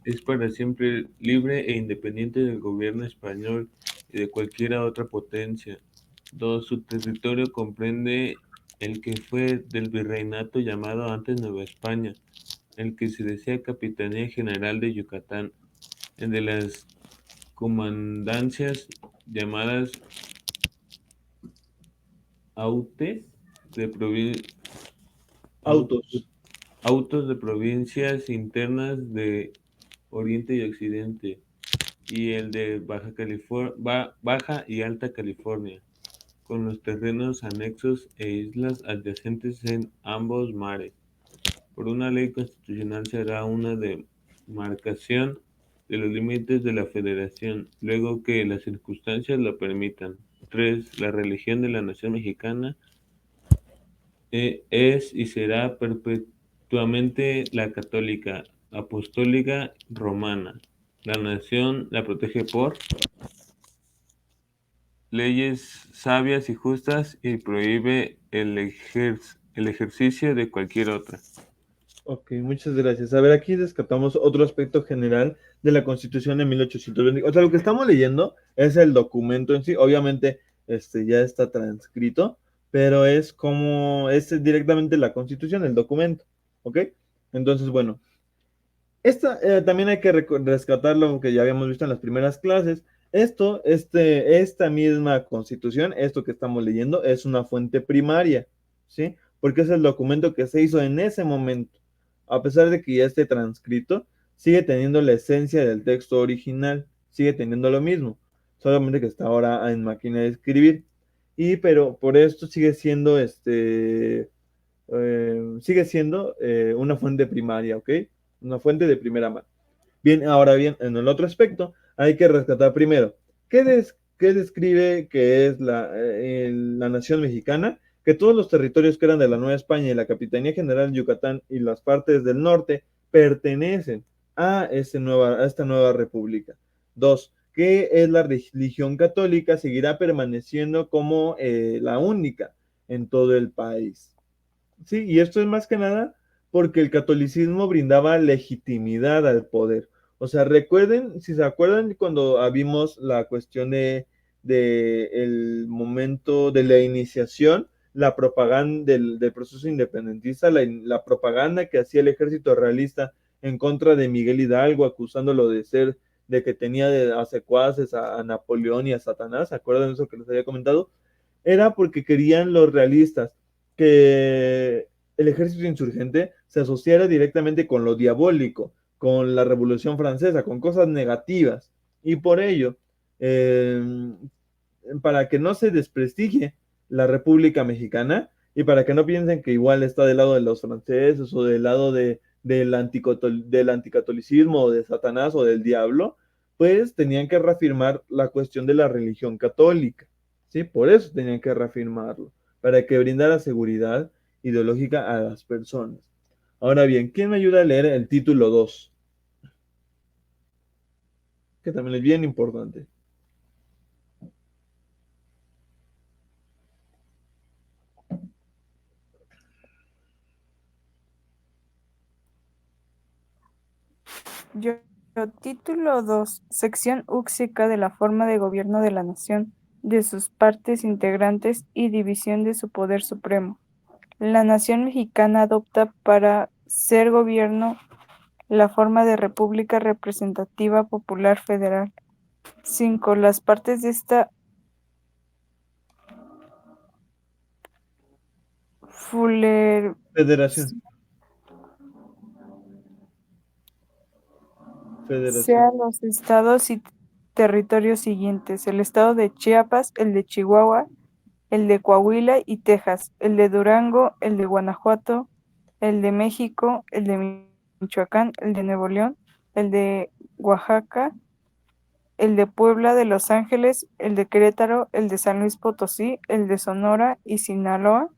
es para siempre libre e independiente del gobierno español y de cualquier otra potencia. 2. Su territorio comprende el que fue del virreinato llamado antes Nueva España, el que se decía Capitanía General de Yucatán, el de las comandancias llamadas autos de provincias internas de Oriente y Occidente, y el de Baja y Alta California, con los terrenos anexos e islas adyacentes en ambos mares. Por una ley constitucional se hará una demarcación de los límites de la federación, luego que las circunstancias lo permitan. 3. La religión de la nación mexicana es y será perpetuamente la católica, apostólica, romana. La nación la protege por leyes sabias y justas y prohíbe el ejercicio de cualquier otra. Ok, muchas gracias. A ver, aquí descartamos otro aspecto general de la Constitución de 1820. O sea, lo que estamos leyendo es el documento en sí. Obviamente, ya está transcrito, pero es como, es directamente la Constitución, el documento. ¿Ok? Entonces, bueno, también hay que rescatar lo que ya habíamos visto en las primeras clases. Esta misma Constitución, esto que estamos leyendo, es una fuente primaria, ¿sí? Porque es el documento que se hizo en ese momento. A pesar de que ya esté transcrito, sigue teniendo la esencia del texto original, sigue teniendo lo mismo, solamente que está ahora en máquina de escribir. Pero por esto sigue siendo una fuente primaria, ¿ok? Una fuente de primera mano. Bien, ahora bien, en el otro aspecto, hay que rescatar primero, ¿qué describe que es la nación mexicana? Que todos los territorios que eran de la Nueva España y la Capitanía General de Yucatán y las partes del norte pertenecen a esta nueva república. 2. Que es la religión católica, seguirá permaneciendo como la única en todo el país. Sí, y esto es más que nada porque el catolicismo brindaba legitimidad al poder. O sea, recuerden, si se acuerdan cuando vimos la cuestión de el momento de la iniciación, la propaganda del proceso independentista, la propaganda que hacía el ejército realista en contra de Miguel Hidalgo, acusándolo de que tenía de secuaces a Napoleón y a Satanás. ¿Se acuerdan de eso que les había comentado? Era porque querían los realistas que el ejército insurgente se asociara directamente con lo diabólico, con la Revolución Francesa, con cosas negativas. Y por ello, para que no se desprestigie la República Mexicana y para que no piensen que igual está del lado de los franceses o del lado del anticatolicismo o de Satanás o del diablo, pues tenían que reafirmar la cuestión de la religión católica, ¿sí? Por eso tenían que reafirmarlo, para que brindara seguridad ideológica a las personas. Ahora bien, ¿quién me ayuda a leer el título 2? Que también es bien importante. Yo, título 2, sección úxica de la forma de gobierno de la nación, de sus partes integrantes y división de su poder supremo. La nación mexicana adopta para ser gobierno la forma de república representativa popular federal. 5. Las partes de esta fuler Federación. Federación. sea los estados y territorios siguientes: el estado de Chiapas, el de Chihuahua, el de Coahuila y Texas, el de Durango, el de Guanajuato, el de México, el de Michoacán, el de Nuevo León, el de Oaxaca, el de Puebla, de Los Ángeles, el de Querétaro, el de San Luis Potosí, el de Sonora y Sinaloa,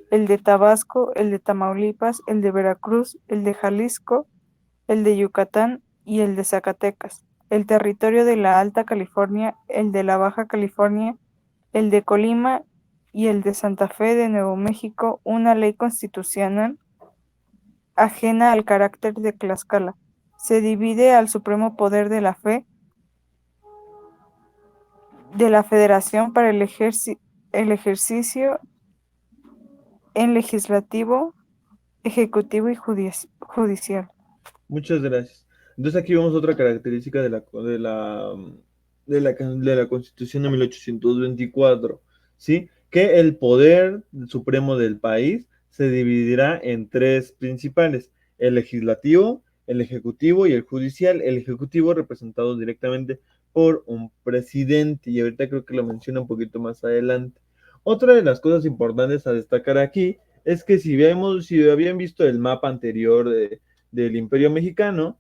el de Tabasco, el de Tamaulipas, el de Veracruz, el de Jalisco, el de Yucatán y el de Zacatecas, el territorio de la Alta California, el de la Baja California, el de Colima y el de Santa Fe de Nuevo México, una ley constitucional ajena al carácter de Tlaxcala. Se divide al supremo poder de la fe de la Federación para el ejercicio en legislativo, ejecutivo y judicial. Muchas gracias. Entonces aquí vemos otra característica de la Constitución de 1824, ¿sí? Que el poder supremo del país se dividirá en tres principales: el legislativo, el ejecutivo y el judicial. El ejecutivo representado directamente por un presidente, y ahorita creo que lo menciona un poquito más adelante. Otra de las cosas importantes a destacar aquí es que si habían visto el mapa anterior del Imperio Mexicano,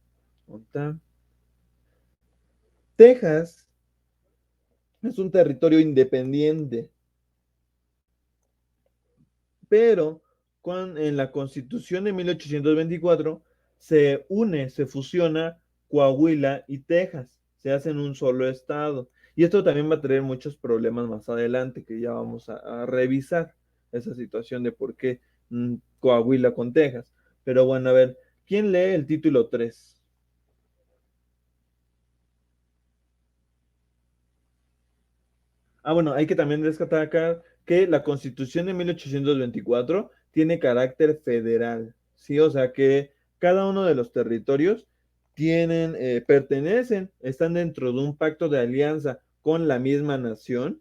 Texas es un territorio independiente, pero en la Constitución de 1824 se fusiona Coahuila y Texas, se hacen un solo estado. Y esto también va a traer muchos problemas más adelante, que ya vamos a revisar esa situación de por qué Coahuila con Texas. Pero bueno, a ver, ¿quién lee el título 3? Bueno, hay que también destacar que la Constitución de 1824 tiene carácter federal, ¿sí? O sea que cada uno de los territorios están dentro de un pacto de alianza con la misma nación,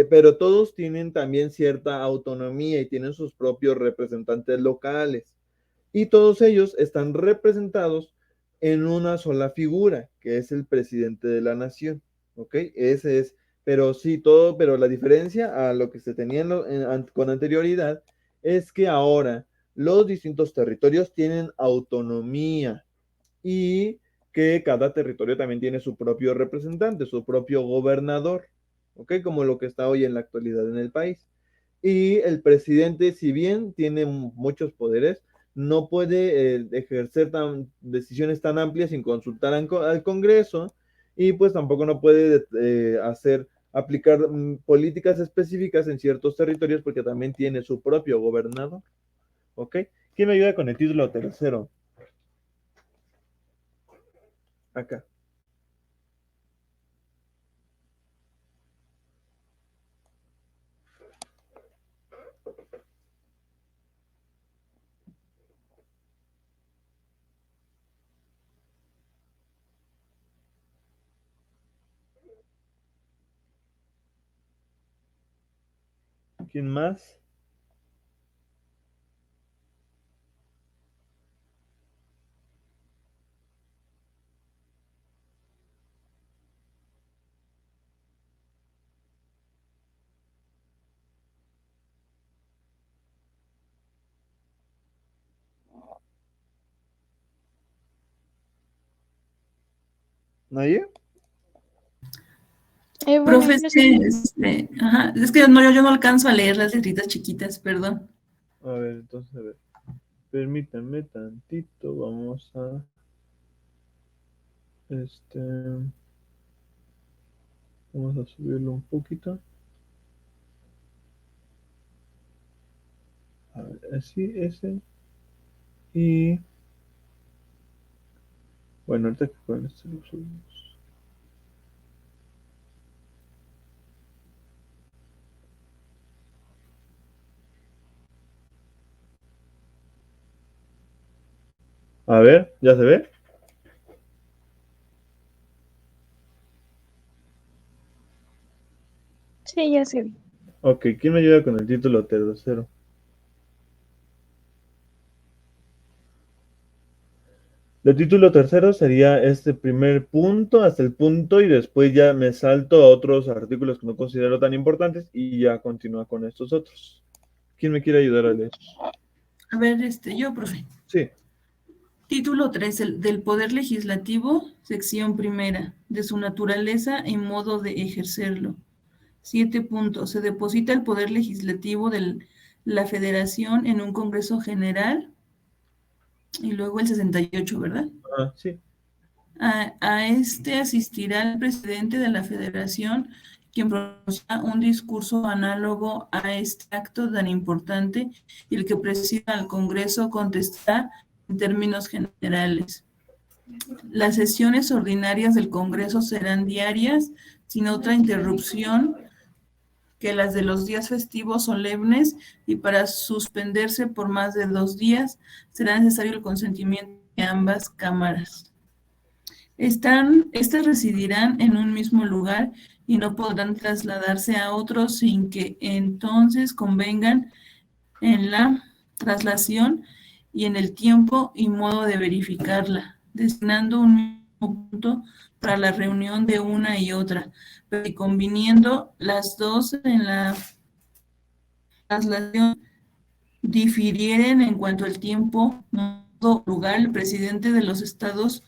pero todos tienen también cierta autonomía y tienen sus propios representantes locales. Y todos ellos están representados en una sola figura, que es el presidente de la nación, ¿ok? Ese es, pero sí, pero la diferencia a lo que se tenía con anterioridad es que ahora los distintos territorios tienen autonomía y que cada territorio también tiene su propio representante, su propio gobernador, ¿ok? Como lo que está hoy en la actualidad en el país. Y el presidente, si bien tiene muchos poderes, no puede ejercer decisiones tan amplias sin consultar al Congreso, y pues tampoco no puede aplicar políticas específicas en ciertos territorios porque también tiene su propio gobernador. ¿Ok? ¿Quién me ayuda con el título tercero? Acá. ¿Quién más? ¿Nadie? Bueno, Profe, yo sí. es que no, yo no alcanzo a leer las letritas chiquitas, perdón. A ver, entonces, a ver. Permítanme tantito, vamos a... Vamos a subirlo un poquito. A ver, así, ese. Y... Bueno, ahorita que con este lo subimos. A ver, ¿ya se ve? Sí, ya se ve. Ok, ¿quién me ayuda con el título tercero? El título tercero sería este primer punto hasta el punto y después ya me salto a otros artículos que no considero tan importantes y ya continúa con estos otros. ¿Quién me quiere ayudar a leer? A ver, yo, profe. Sí. Título 3, del Poder Legislativo, sección primera, de su naturaleza y modo de ejercerlo. 7 puntos. Se deposita el Poder Legislativo de la Federación en un Congreso General y luego el 68, ¿verdad? Ah, sí. A este asistirá el presidente de la Federación, quien pronunciará un discurso análogo a este acto tan importante y el que presida al Congreso contestará en términos generales. Las sesiones ordinarias del Congreso serán diarias, sin otra interrupción que las de los días festivos solemnes, y para suspenderse por más de 2 días será necesario el consentimiento de ambas cámaras. Estas residirán en un mismo lugar y no podrán trasladarse a otro sin que entonces convengan en la traslación y en el tiempo y modo de verificarla, designando un mismo punto para la reunión de una y otra, pero y conviniendo las dos en la traslación difirieren en cuanto al tiempo, modo, lugar, el presidente de los estados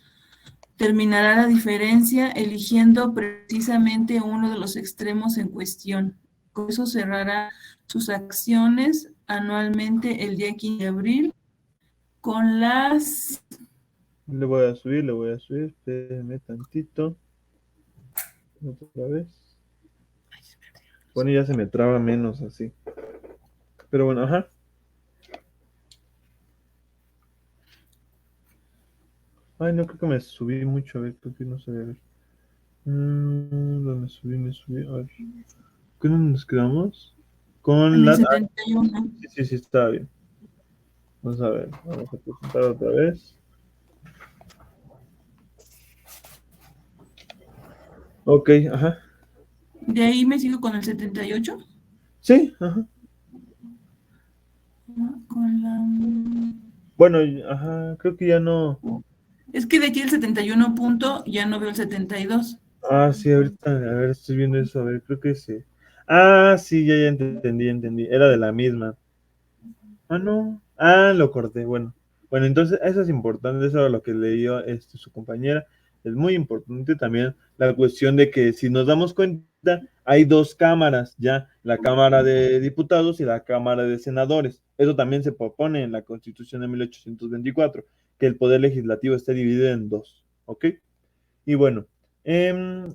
terminará la diferencia eligiendo precisamente uno de los extremos en cuestión. Con eso cerrará sus acciones anualmente el día 15 de abril con las... Le voy a subir. Espérenme tantito. Otra vez. Bueno, ya se me traba menos así. Pero bueno, ajá. Ay, no creo que me subí mucho. A ver, creo que no se ve. A ver. ¿Dónde subí? Me subí. A ver. ¿Qué nos quedamos? En Con el la... 71. Sí, sí, sí, está bien. Vamos a ver. Vamos a presentar otra vez. Ok, ajá. De ahí me sigo con el 78. Sí, ajá. Con la... Bueno, ajá, creo que ya no. Es que de aquí el 71 punto ya no veo el 72. Ah, sí, ahorita, a ver, estoy viendo eso, a ver, creo que sí. Ah, sí, ya entendí. Era de la misma. Ah, no. Ah, lo corté, bueno. Bueno, entonces eso es importante, eso era lo que leyó su compañera. Es muy importante también la cuestión de que si nos damos cuenta, hay dos cámaras ya, la Cámara de Diputados y la Cámara de Senadores. Eso también se propone en la Constitución de 1824, que el poder legislativo esté dividido en dos, ¿ok? Y bueno, em,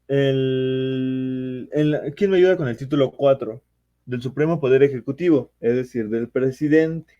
¿quién me ayuda con el título 4 del Supremo Poder Ejecutivo? Es decir, del presidente.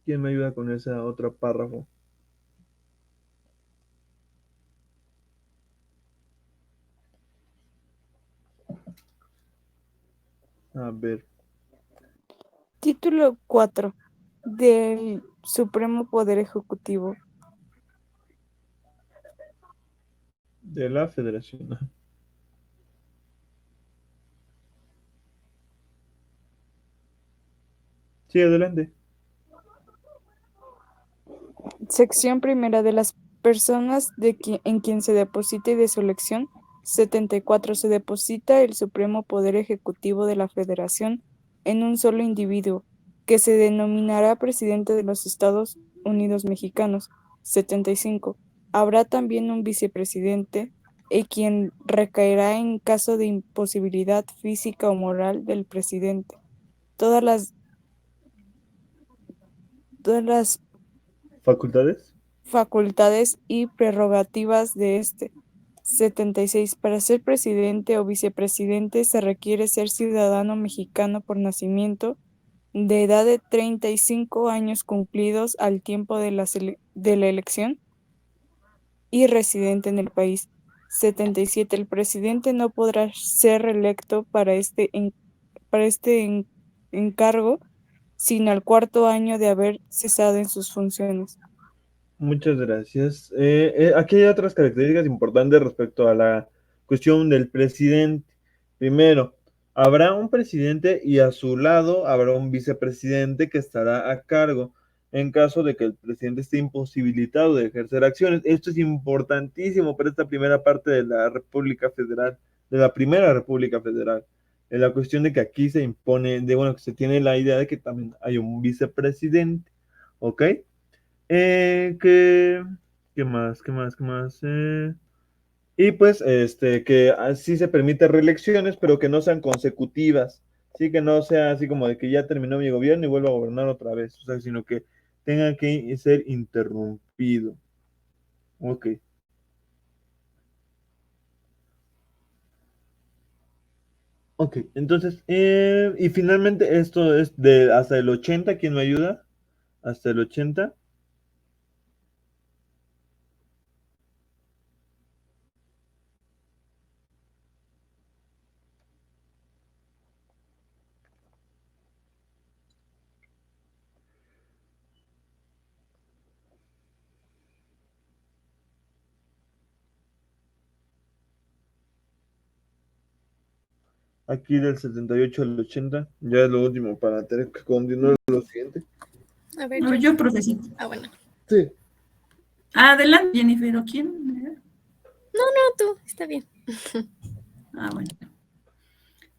¿Quién me ayuda con ese otro párrafo? A ver, Título 4 del Supremo Poder Ejecutivo. de la Federación. Sí, adelante. Sección primera de las personas en quien se deposita y de su elección. 74. Se deposita el supremo poder ejecutivo de la Federación en un solo individuo, que se denominará presidente de los Estados Unidos Mexicanos. 75. Habrá también un vicepresidente, quien recaerá en caso de imposibilidad física o moral del presidente. Todas las ¿Facultades? facultades y prerrogativas de este. 76. Para ser presidente o vicepresidente se requiere ser ciudadano mexicano por nacimiento, de edad de 35 años cumplidos al tiempo de la elección y residente en el país. 77. El presidente no podrá ser reelecto para este encargo, sino al cuarto año de haber cesado en sus funciones. Muchas gracias. Aquí hay otras características importantes respecto a la cuestión del presidente. Primero, habrá un presidente y a su lado habrá un vicepresidente que estará a cargo en caso de que el presidente esté imposibilitado de ejercer acciones. Esto es importantísimo para esta primera parte de la República Federal, de la primera República Federal. En la cuestión de que aquí se impone, que se tiene la idea de que también hay un vicepresidente, ¿ok? ¿Qué, qué más? ¿Qué más? ¿Qué más? Y pues, que así se permite reelecciones, pero que no sean consecutivas, sí, que no sea así como de que ya terminó mi gobierno y vuelvo a gobernar otra vez, o sea, sino que tenga que ser interrumpido. Ok. Ok, entonces, y finalmente esto es de hasta el 80. ¿Quién me ayuda? Hasta el 80. Aquí del 78 al 80, ya es lo último para tener que continuar lo siguiente. A ver, No, yo, profesor. bueno. Sí. Adelante, Jennifer, ¿o quién? No, tú, está bien. Bueno.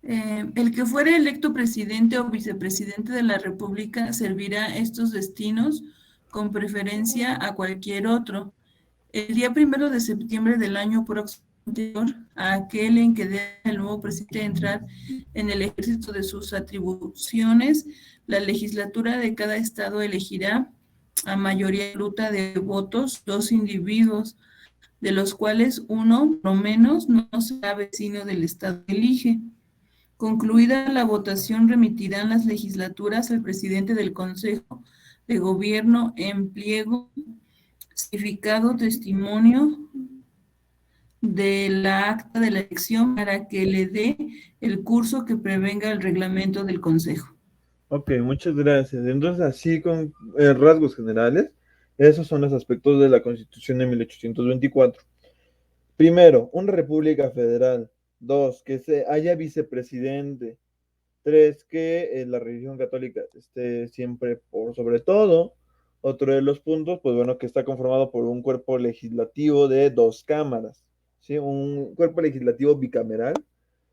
El que fuere electo presidente o vicepresidente de la República servirá estos destinos con preferencia a cualquier otro. El día 1 de septiembre del año próximo anterior a aquel en que debe el nuevo presidente entrar en el ejercicio de sus atribuciones, la legislatura de cada estado elegirá a mayoría absoluta de votos 2 individuos, de los cuales uno, por lo menos, no será vecino del estado que elige. Concluida la votación, remitirán las legislaturas al presidente del Consejo de Gobierno en pliego certificado testimonio de la acta de la elección para que le dé el curso que prevenga el reglamento del Consejo. Ok, muchas gracias. Entonces, así con rasgos generales, esos son los aspectos de la Constitución de 1824. Primero, una república federal. Dos, que se haya vicepresidente. Tres, que la religión católica esté siempre por sobre todo. Otro de los puntos, pues bueno, que está conformado por un cuerpo legislativo de 2 cámaras, ¿sí? Un cuerpo legislativo bicameral,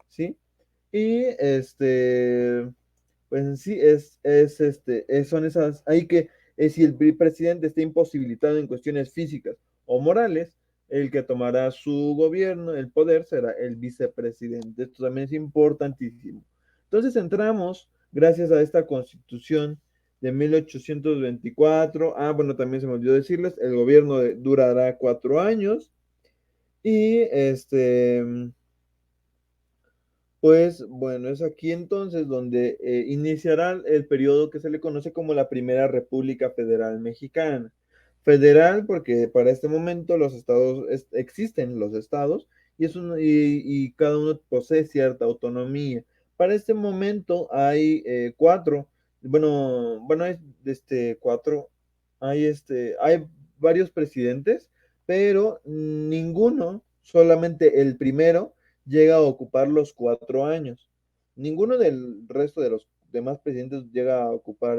¿sí? Y pues en sí son esas, hay que, si el presidente está imposibilitado en cuestiones físicas o morales, el que tomará su gobierno, el poder, será el vicepresidente. Esto también es importantísimo. Entonces entramos, gracias a esta constitución de 1824, bueno, también se me olvidó decirles, el gobierno durará 4 años y pues bueno, es aquí entonces donde iniciará el periodo que se le conoce como la Primera República Federal Mexicana. Federal porque para este momento los estados, existen los estados y cada uno posee cierta autonomía. Para este momento hay 4, hay hay varios presidentes, pero ninguno, solamente el primero, llega a ocupar los 4 años. Ninguno del resto de los demás presidentes llega a ocupar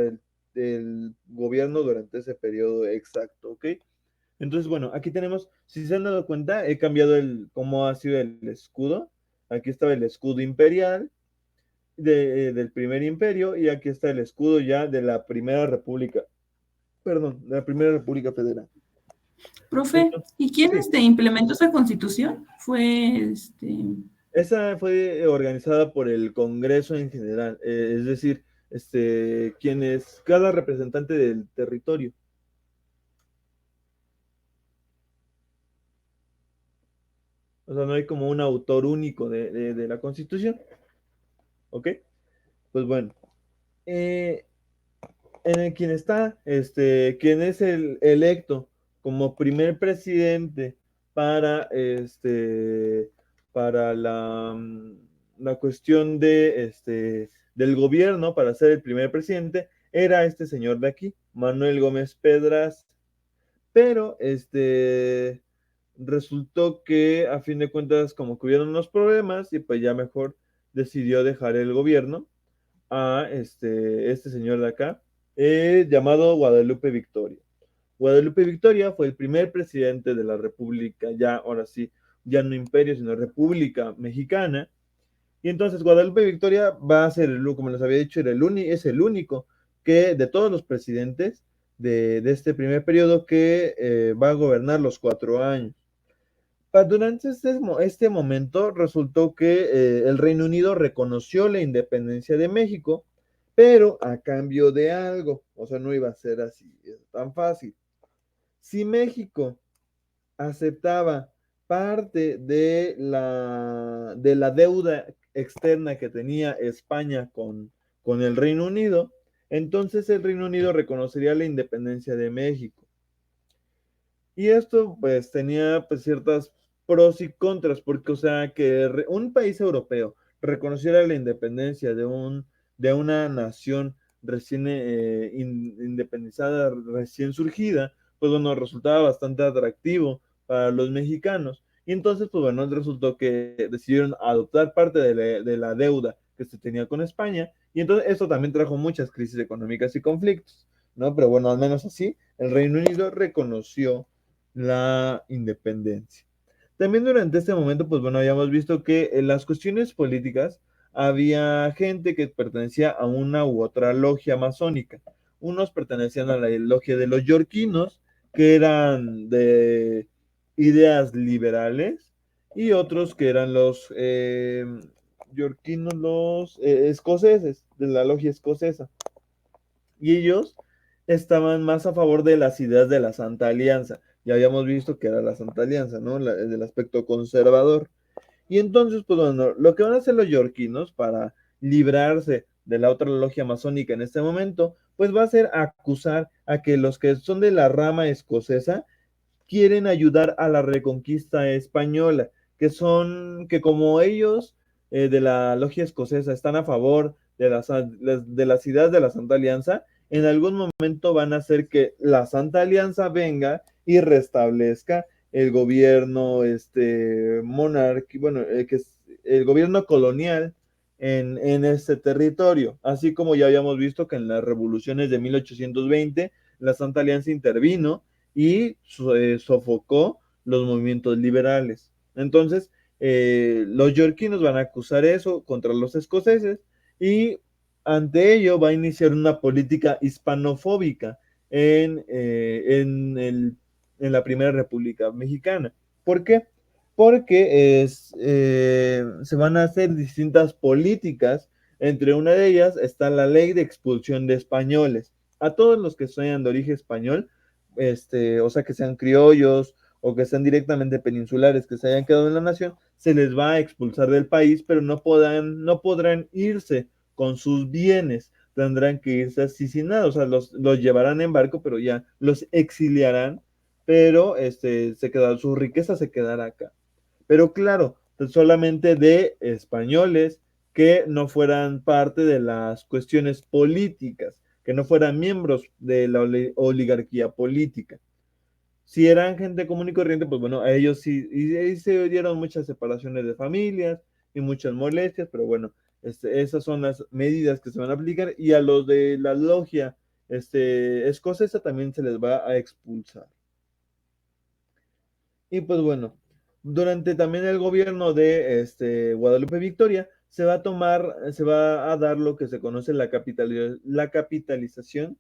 el gobierno durante ese periodo exacto, ¿ok? Entonces, bueno, aquí tenemos, si se han dado cuenta, he cambiado cómo ha sido el escudo. Aquí estaba el escudo imperial del primer imperio y aquí está el escudo ya de la primera república, perdón, de la primera república federal. Profe, ¿y quién Sí. implementó esa constitución? Fue Esa fue organizada por el Congreso en general, es decir, quien es cada representante del territorio. O sea, no hay como un autor único de la Constitución. ¿Ok? Pues bueno. Quien está, quien es el electo como primer presidente para, para la cuestión del gobierno, para ser el primer presidente, era este señor de aquí, Manuel Gómez Pedraz. Pero, resultó que a fin de cuentas como que hubieron unos problemas y pues ya mejor decidió dejar el gobierno a este señor de acá, llamado Guadalupe Victoria. Guadalupe Victoria fue el primer presidente de la República, ya ahora sí, ya no imperio, sino República Mexicana. Y entonces Guadalupe Victoria va a ser, como les había dicho, es el único que de todos los presidentes de este primer periodo que va a gobernar los 4 años. Durante este momento resultó que el Reino Unido reconoció la independencia de México, pero a cambio de algo, o sea, no iba a ser así tan fácil. Si México aceptaba parte de la deuda externa que tenía España con el Reino Unido, entonces el Reino Unido reconocería la independencia de México. Y esto pues tenía pues ciertas pros y contras, porque o sea que un país europeo reconociera la independencia de una nación recién independizada, recién surgida, pues bueno, resultaba bastante atractivo para los mexicanos. Y entonces, pues bueno, resultó que decidieron adoptar parte de la deuda que se tenía con España, y entonces esto también trajo muchas crisis económicas y conflictos, ¿no? Pero bueno, al menos así, el Reino Unido reconoció la independencia. También durante este momento, pues bueno, habíamos visto que en las cuestiones políticas había gente que pertenecía a una u otra logia masónica. Unos pertenecían a la logia de los yorquinos, que eran de ideas liberales, y otros que eran los yorquinos, los escoceses, de la logia escocesa. Y ellos estaban más a favor de las ideas de la Santa Alianza. Ya habíamos visto que era la Santa Alianza, ¿no? Del aspecto conservador. Y entonces, pues bueno, lo que van a hacer los yorquinos para librarse de la otra logia masónica en este momento, pues va a ser acusar a que los que son de la rama escocesa quieren ayudar a la reconquista española, que como ellos de la logia escocesa están a favor de las ideas de la Santa Alianza, en algún momento van a hacer que la Santa Alianza venga y restablezca el gobierno monárquico, bueno, que es el gobierno colonial en este territorio, así como ya habíamos visto que en las revoluciones de 1820 la Santa Alianza intervino y sofocó los movimientos liberales. Entonces, los yorquinos van a acusar eso contra los escoceses y ante ello va a iniciar una política hispanofóbica en la Primera República Mexicana. ¿Por qué? Porque se van a hacer distintas políticas. Entre una de ellas está la ley de expulsión de españoles. A todos los que sean de origen español, o sea, que sean criollos o que sean directamente peninsulares, que se hayan quedado en la nación, se les va a expulsar del país, pero no podrán irse con sus bienes, tendrán que irse asesinados, o sea, los llevarán en barco, pero ya los exiliarán, pero su riqueza se quedará acá. Pero claro, solamente de españoles que no fueran parte de las cuestiones políticas, que no fueran miembros de la oligarquía política. Si eran gente común y corriente, pues bueno, a ellos sí, y ahí se dieron muchas separaciones de familias y muchas molestias, pero bueno, Esas son las medidas que se van a aplicar, y a los de la logia escocesa también se les va a expulsar. Y pues bueno, durante también el gobierno de Guadalupe Victoria se va a dar lo que se conoce la capitalización,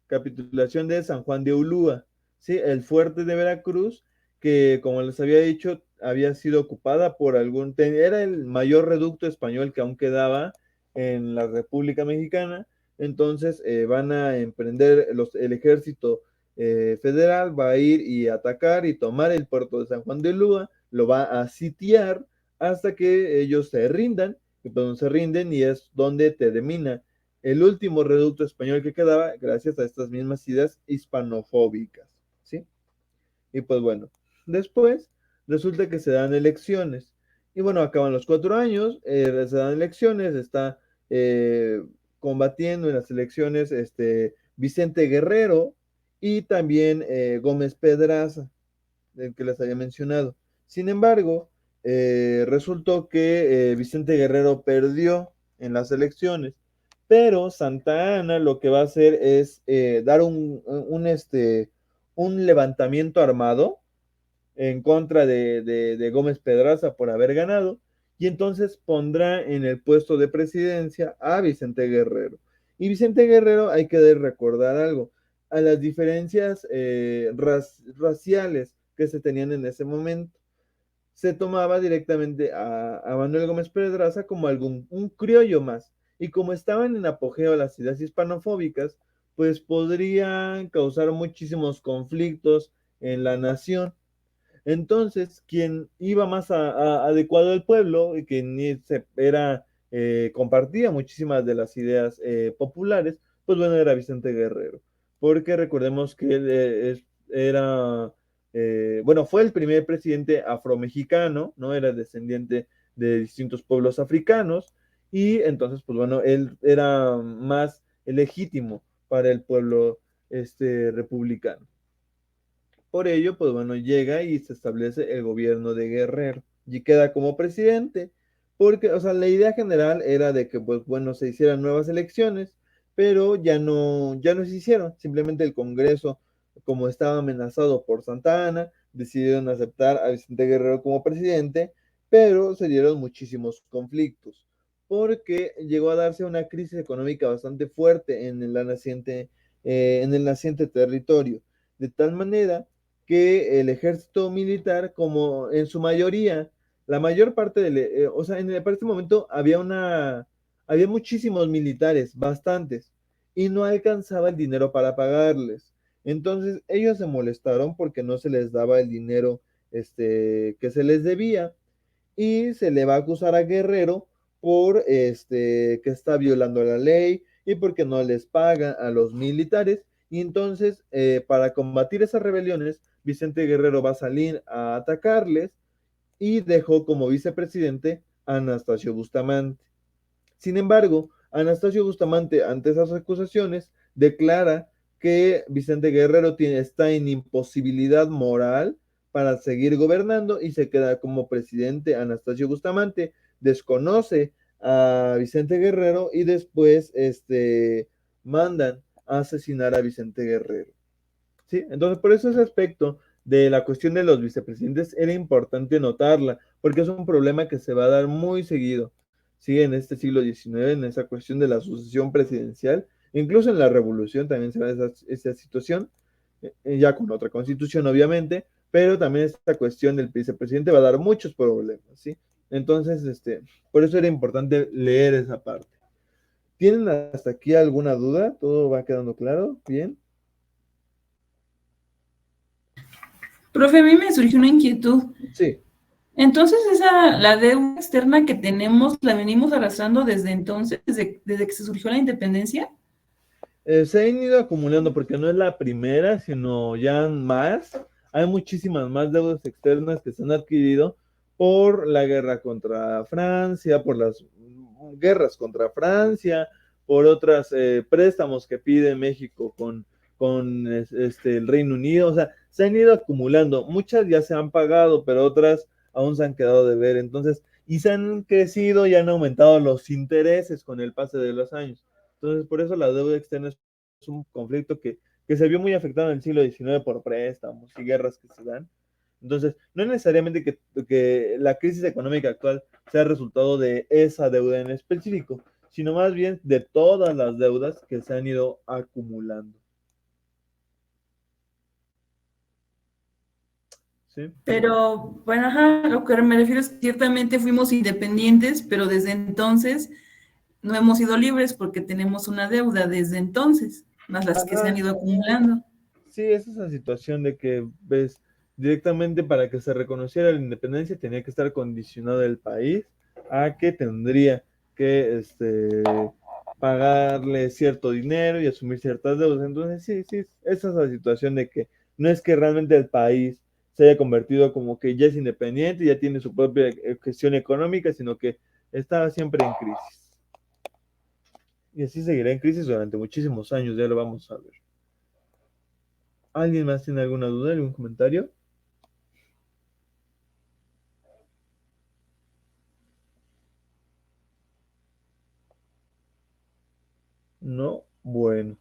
capitulación de San Juan de Ulúa, ¿sí? El fuerte de Veracruz, que como les había dicho, había sido ocupada por era el mayor reducto español que aún quedaba en la República Mexicana. Entonces van a emprender el ejército federal, va a ir y atacar y tomar el puerto de San Juan de Ulúa, lo va a sitiar hasta que ellos se rindan, y pues se rinden, y es donde termina el último reducto español que quedaba, gracias a estas mismas ideas hispanofóbicas, ¿sí? Y pues bueno, después resulta que se dan elecciones, y bueno, acaban los 4 años, se dan elecciones, está combatiendo en las elecciones Vicente Guerrero y también Gómez Pedraza, el que les había mencionado. Sin embargo, resultó que Vicente Guerrero perdió en las elecciones, pero Santa Anna lo que va a hacer es dar un levantamiento armado en contra de Gómez Pedraza por haber ganado, y entonces pondrá en el puesto de presidencia a Vicente Guerrero. Y Vicente Guerrero, hay que recordar algo, a las diferencias raciales que se tenían en ese momento. Se tomaba directamente a Manuel Gómez Pedraza como un criollo más, y como estaban en apogeo las ideas hispanofóbicas, pues podrían causar muchísimos conflictos en la nación. Entonces, quien iba más adecuado al pueblo y quien compartía muchísimas de las ideas populares, pues bueno, era Vicente Guerrero. Porque recordemos que él fue el primer presidente afromexicano, ¿no? Era descendiente de distintos pueblos africanos, y entonces, pues bueno, él era más legítimo para el pueblo republicano. Por ello, pues bueno, llega y se establece el gobierno de Guerrero y queda como presidente, porque, o sea, la idea general era de que, pues bueno, se hicieran nuevas elecciones, pero ya no se hicieron. Simplemente el Congreso, como estaba amenazado por Santa Anna, decidieron aceptar a Vicente Guerrero como presidente, pero se dieron muchísimos conflictos, porque llegó a darse una crisis económica bastante fuerte en el naciente territorio, de tal manera que el ejército militar, como en su mayoría, la mayor parte o sea, para este momento había muchísimos militares, bastantes, y no alcanzaba el dinero para pagarles. Entonces ellos se molestaron porque no se les daba el dinero que se les debía, y se le va a acusar a Guerrero por que está violando la ley y porque no les paga a los militares. Y entonces, para combatir esas rebeliones, Vicente Guerrero va a salir a atacarles, y dejó como vicepresidente a Anastasio Bustamante. Sin embargo, Anastasio Bustamante, ante esas acusaciones, declara que Vicente Guerrero está en imposibilidad moral para seguir gobernando, y se queda como presidente Anastasio Bustamante. Desconoce a Vicente Guerrero y después mandan a asesinar a Vicente Guerrero. ¿Sí? Entonces, por eso ese aspecto de la cuestión de los vicepresidentes era importante notarla, porque es un problema que se va a dar muy seguido, ¿sí? En este siglo XIX, en esa cuestión de la sucesión presidencial, incluso en la revolución también se ve esa situación, ya con otra constitución obviamente, pero también esta cuestión del vicepresidente va a dar muchos problemas, ¿sí? Entonces, por eso era importante leer esa parte. ¿Tienen hasta aquí alguna duda? ¿Todo va quedando claro? ¿Bien? Profe, a mí me surgió una inquietud. Sí. Entonces, la deuda externa que tenemos, ¿la venimos arrastrando desde entonces, desde que se surgió la independencia? Se han ido acumulando, porque no es la primera, sino ya más. Hay muchísimas más deudas externas que se han adquirido por la guerra contra Francia, por las guerras contra Francia, por otros préstamos que pide México con el Reino Unido. O sea, se han ido acumulando. Muchas ya se han pagado, pero otras aún se han quedado de ver. Entonces, y se han crecido y han aumentado los intereses con el pase de los años. Entonces, por eso la deuda externa es un conflicto que se vio muy afectado en el siglo XIX por préstamos y guerras que se dan. Entonces, no es necesariamente que la crisis económica actual sea resultado de esa deuda en específico, sino más bien de todas las deudas que se han ido acumulando. ¿Sí? Pero, bueno, ajá, lo que me refiero es que ciertamente fuimos independientes, pero desde entonces no hemos sido libres porque tenemos una deuda desde entonces, más las que se han Ajá. ido acumulando. Sí, es esa situación de que, ves, directamente para que se reconociera la independencia tenía que estar condicionado el país a que tendría que pagarle cierto dinero y asumir ciertas deudas. Entonces, sí, sí, es esa situación de que no es que realmente el país se haya convertido como que ya es independiente, ya tiene su propia gestión económica, sino que está siempre en crisis. Y así seguirá en crisis durante muchísimos años, ya lo vamos a ver. ¿Alguien más tiene alguna duda, algún comentario? No, bueno.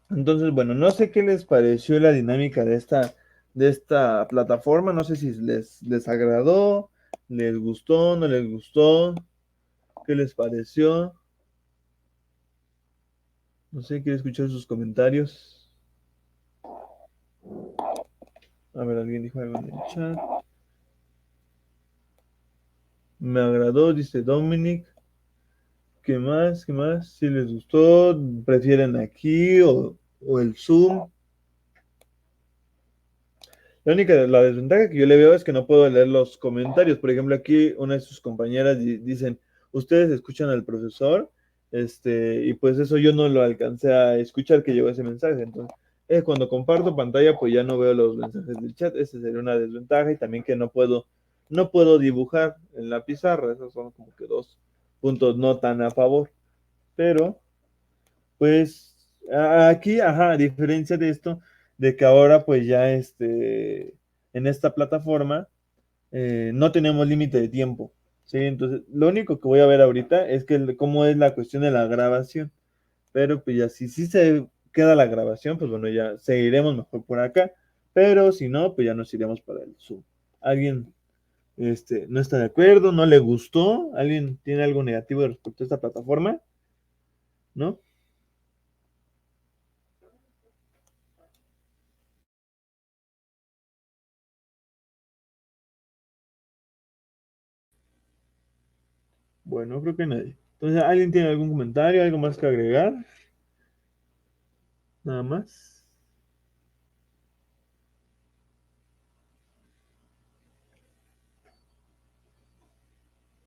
Entonces, bueno, no sé qué les pareció la dinámica de esta plataforma. No sé si les agradó, les gustó, no les gustó, qué les pareció. No sé, quiero escuchar sus comentarios. A ver, alguien dijo algo en el chat. Me agradó, dice Dominic. ¿Qué más? ¿Qué más? Si les gustó, prefieren aquí o el Zoom. La desventaja que yo le veo es que no puedo leer los comentarios. Por ejemplo, aquí una de sus compañeras dicen, ustedes escuchan al profesor, y pues eso yo no lo alcancé a escuchar que llegó ese mensaje. Entonces, cuando comparto pantalla, pues ya no veo los mensajes del chat. Esa sería una desventaja y también que no puedo dibujar en la pizarra. Esos son como que dos puntos no tan a favor. Pero pues aquí, ajá, a diferencia de esto, de que ahora pues ya en esta plataforma no tenemos límite de tiempo, ¿sí? Entonces, lo único que voy a ver ahorita es cómo es la cuestión de la grabación, pero pues ya si sí se queda la grabación, pues bueno, ya seguiremos mejor por acá, pero si no, pues ya nos iremos para el Zoom. ¿Alguien no está de acuerdo? ¿No le gustó? ¿Alguien tiene algo negativo respecto a esta plataforma? ¿No? Bueno, creo que nadie. Entonces, ¿alguien tiene algún comentario, algo más que agregar? Nada más.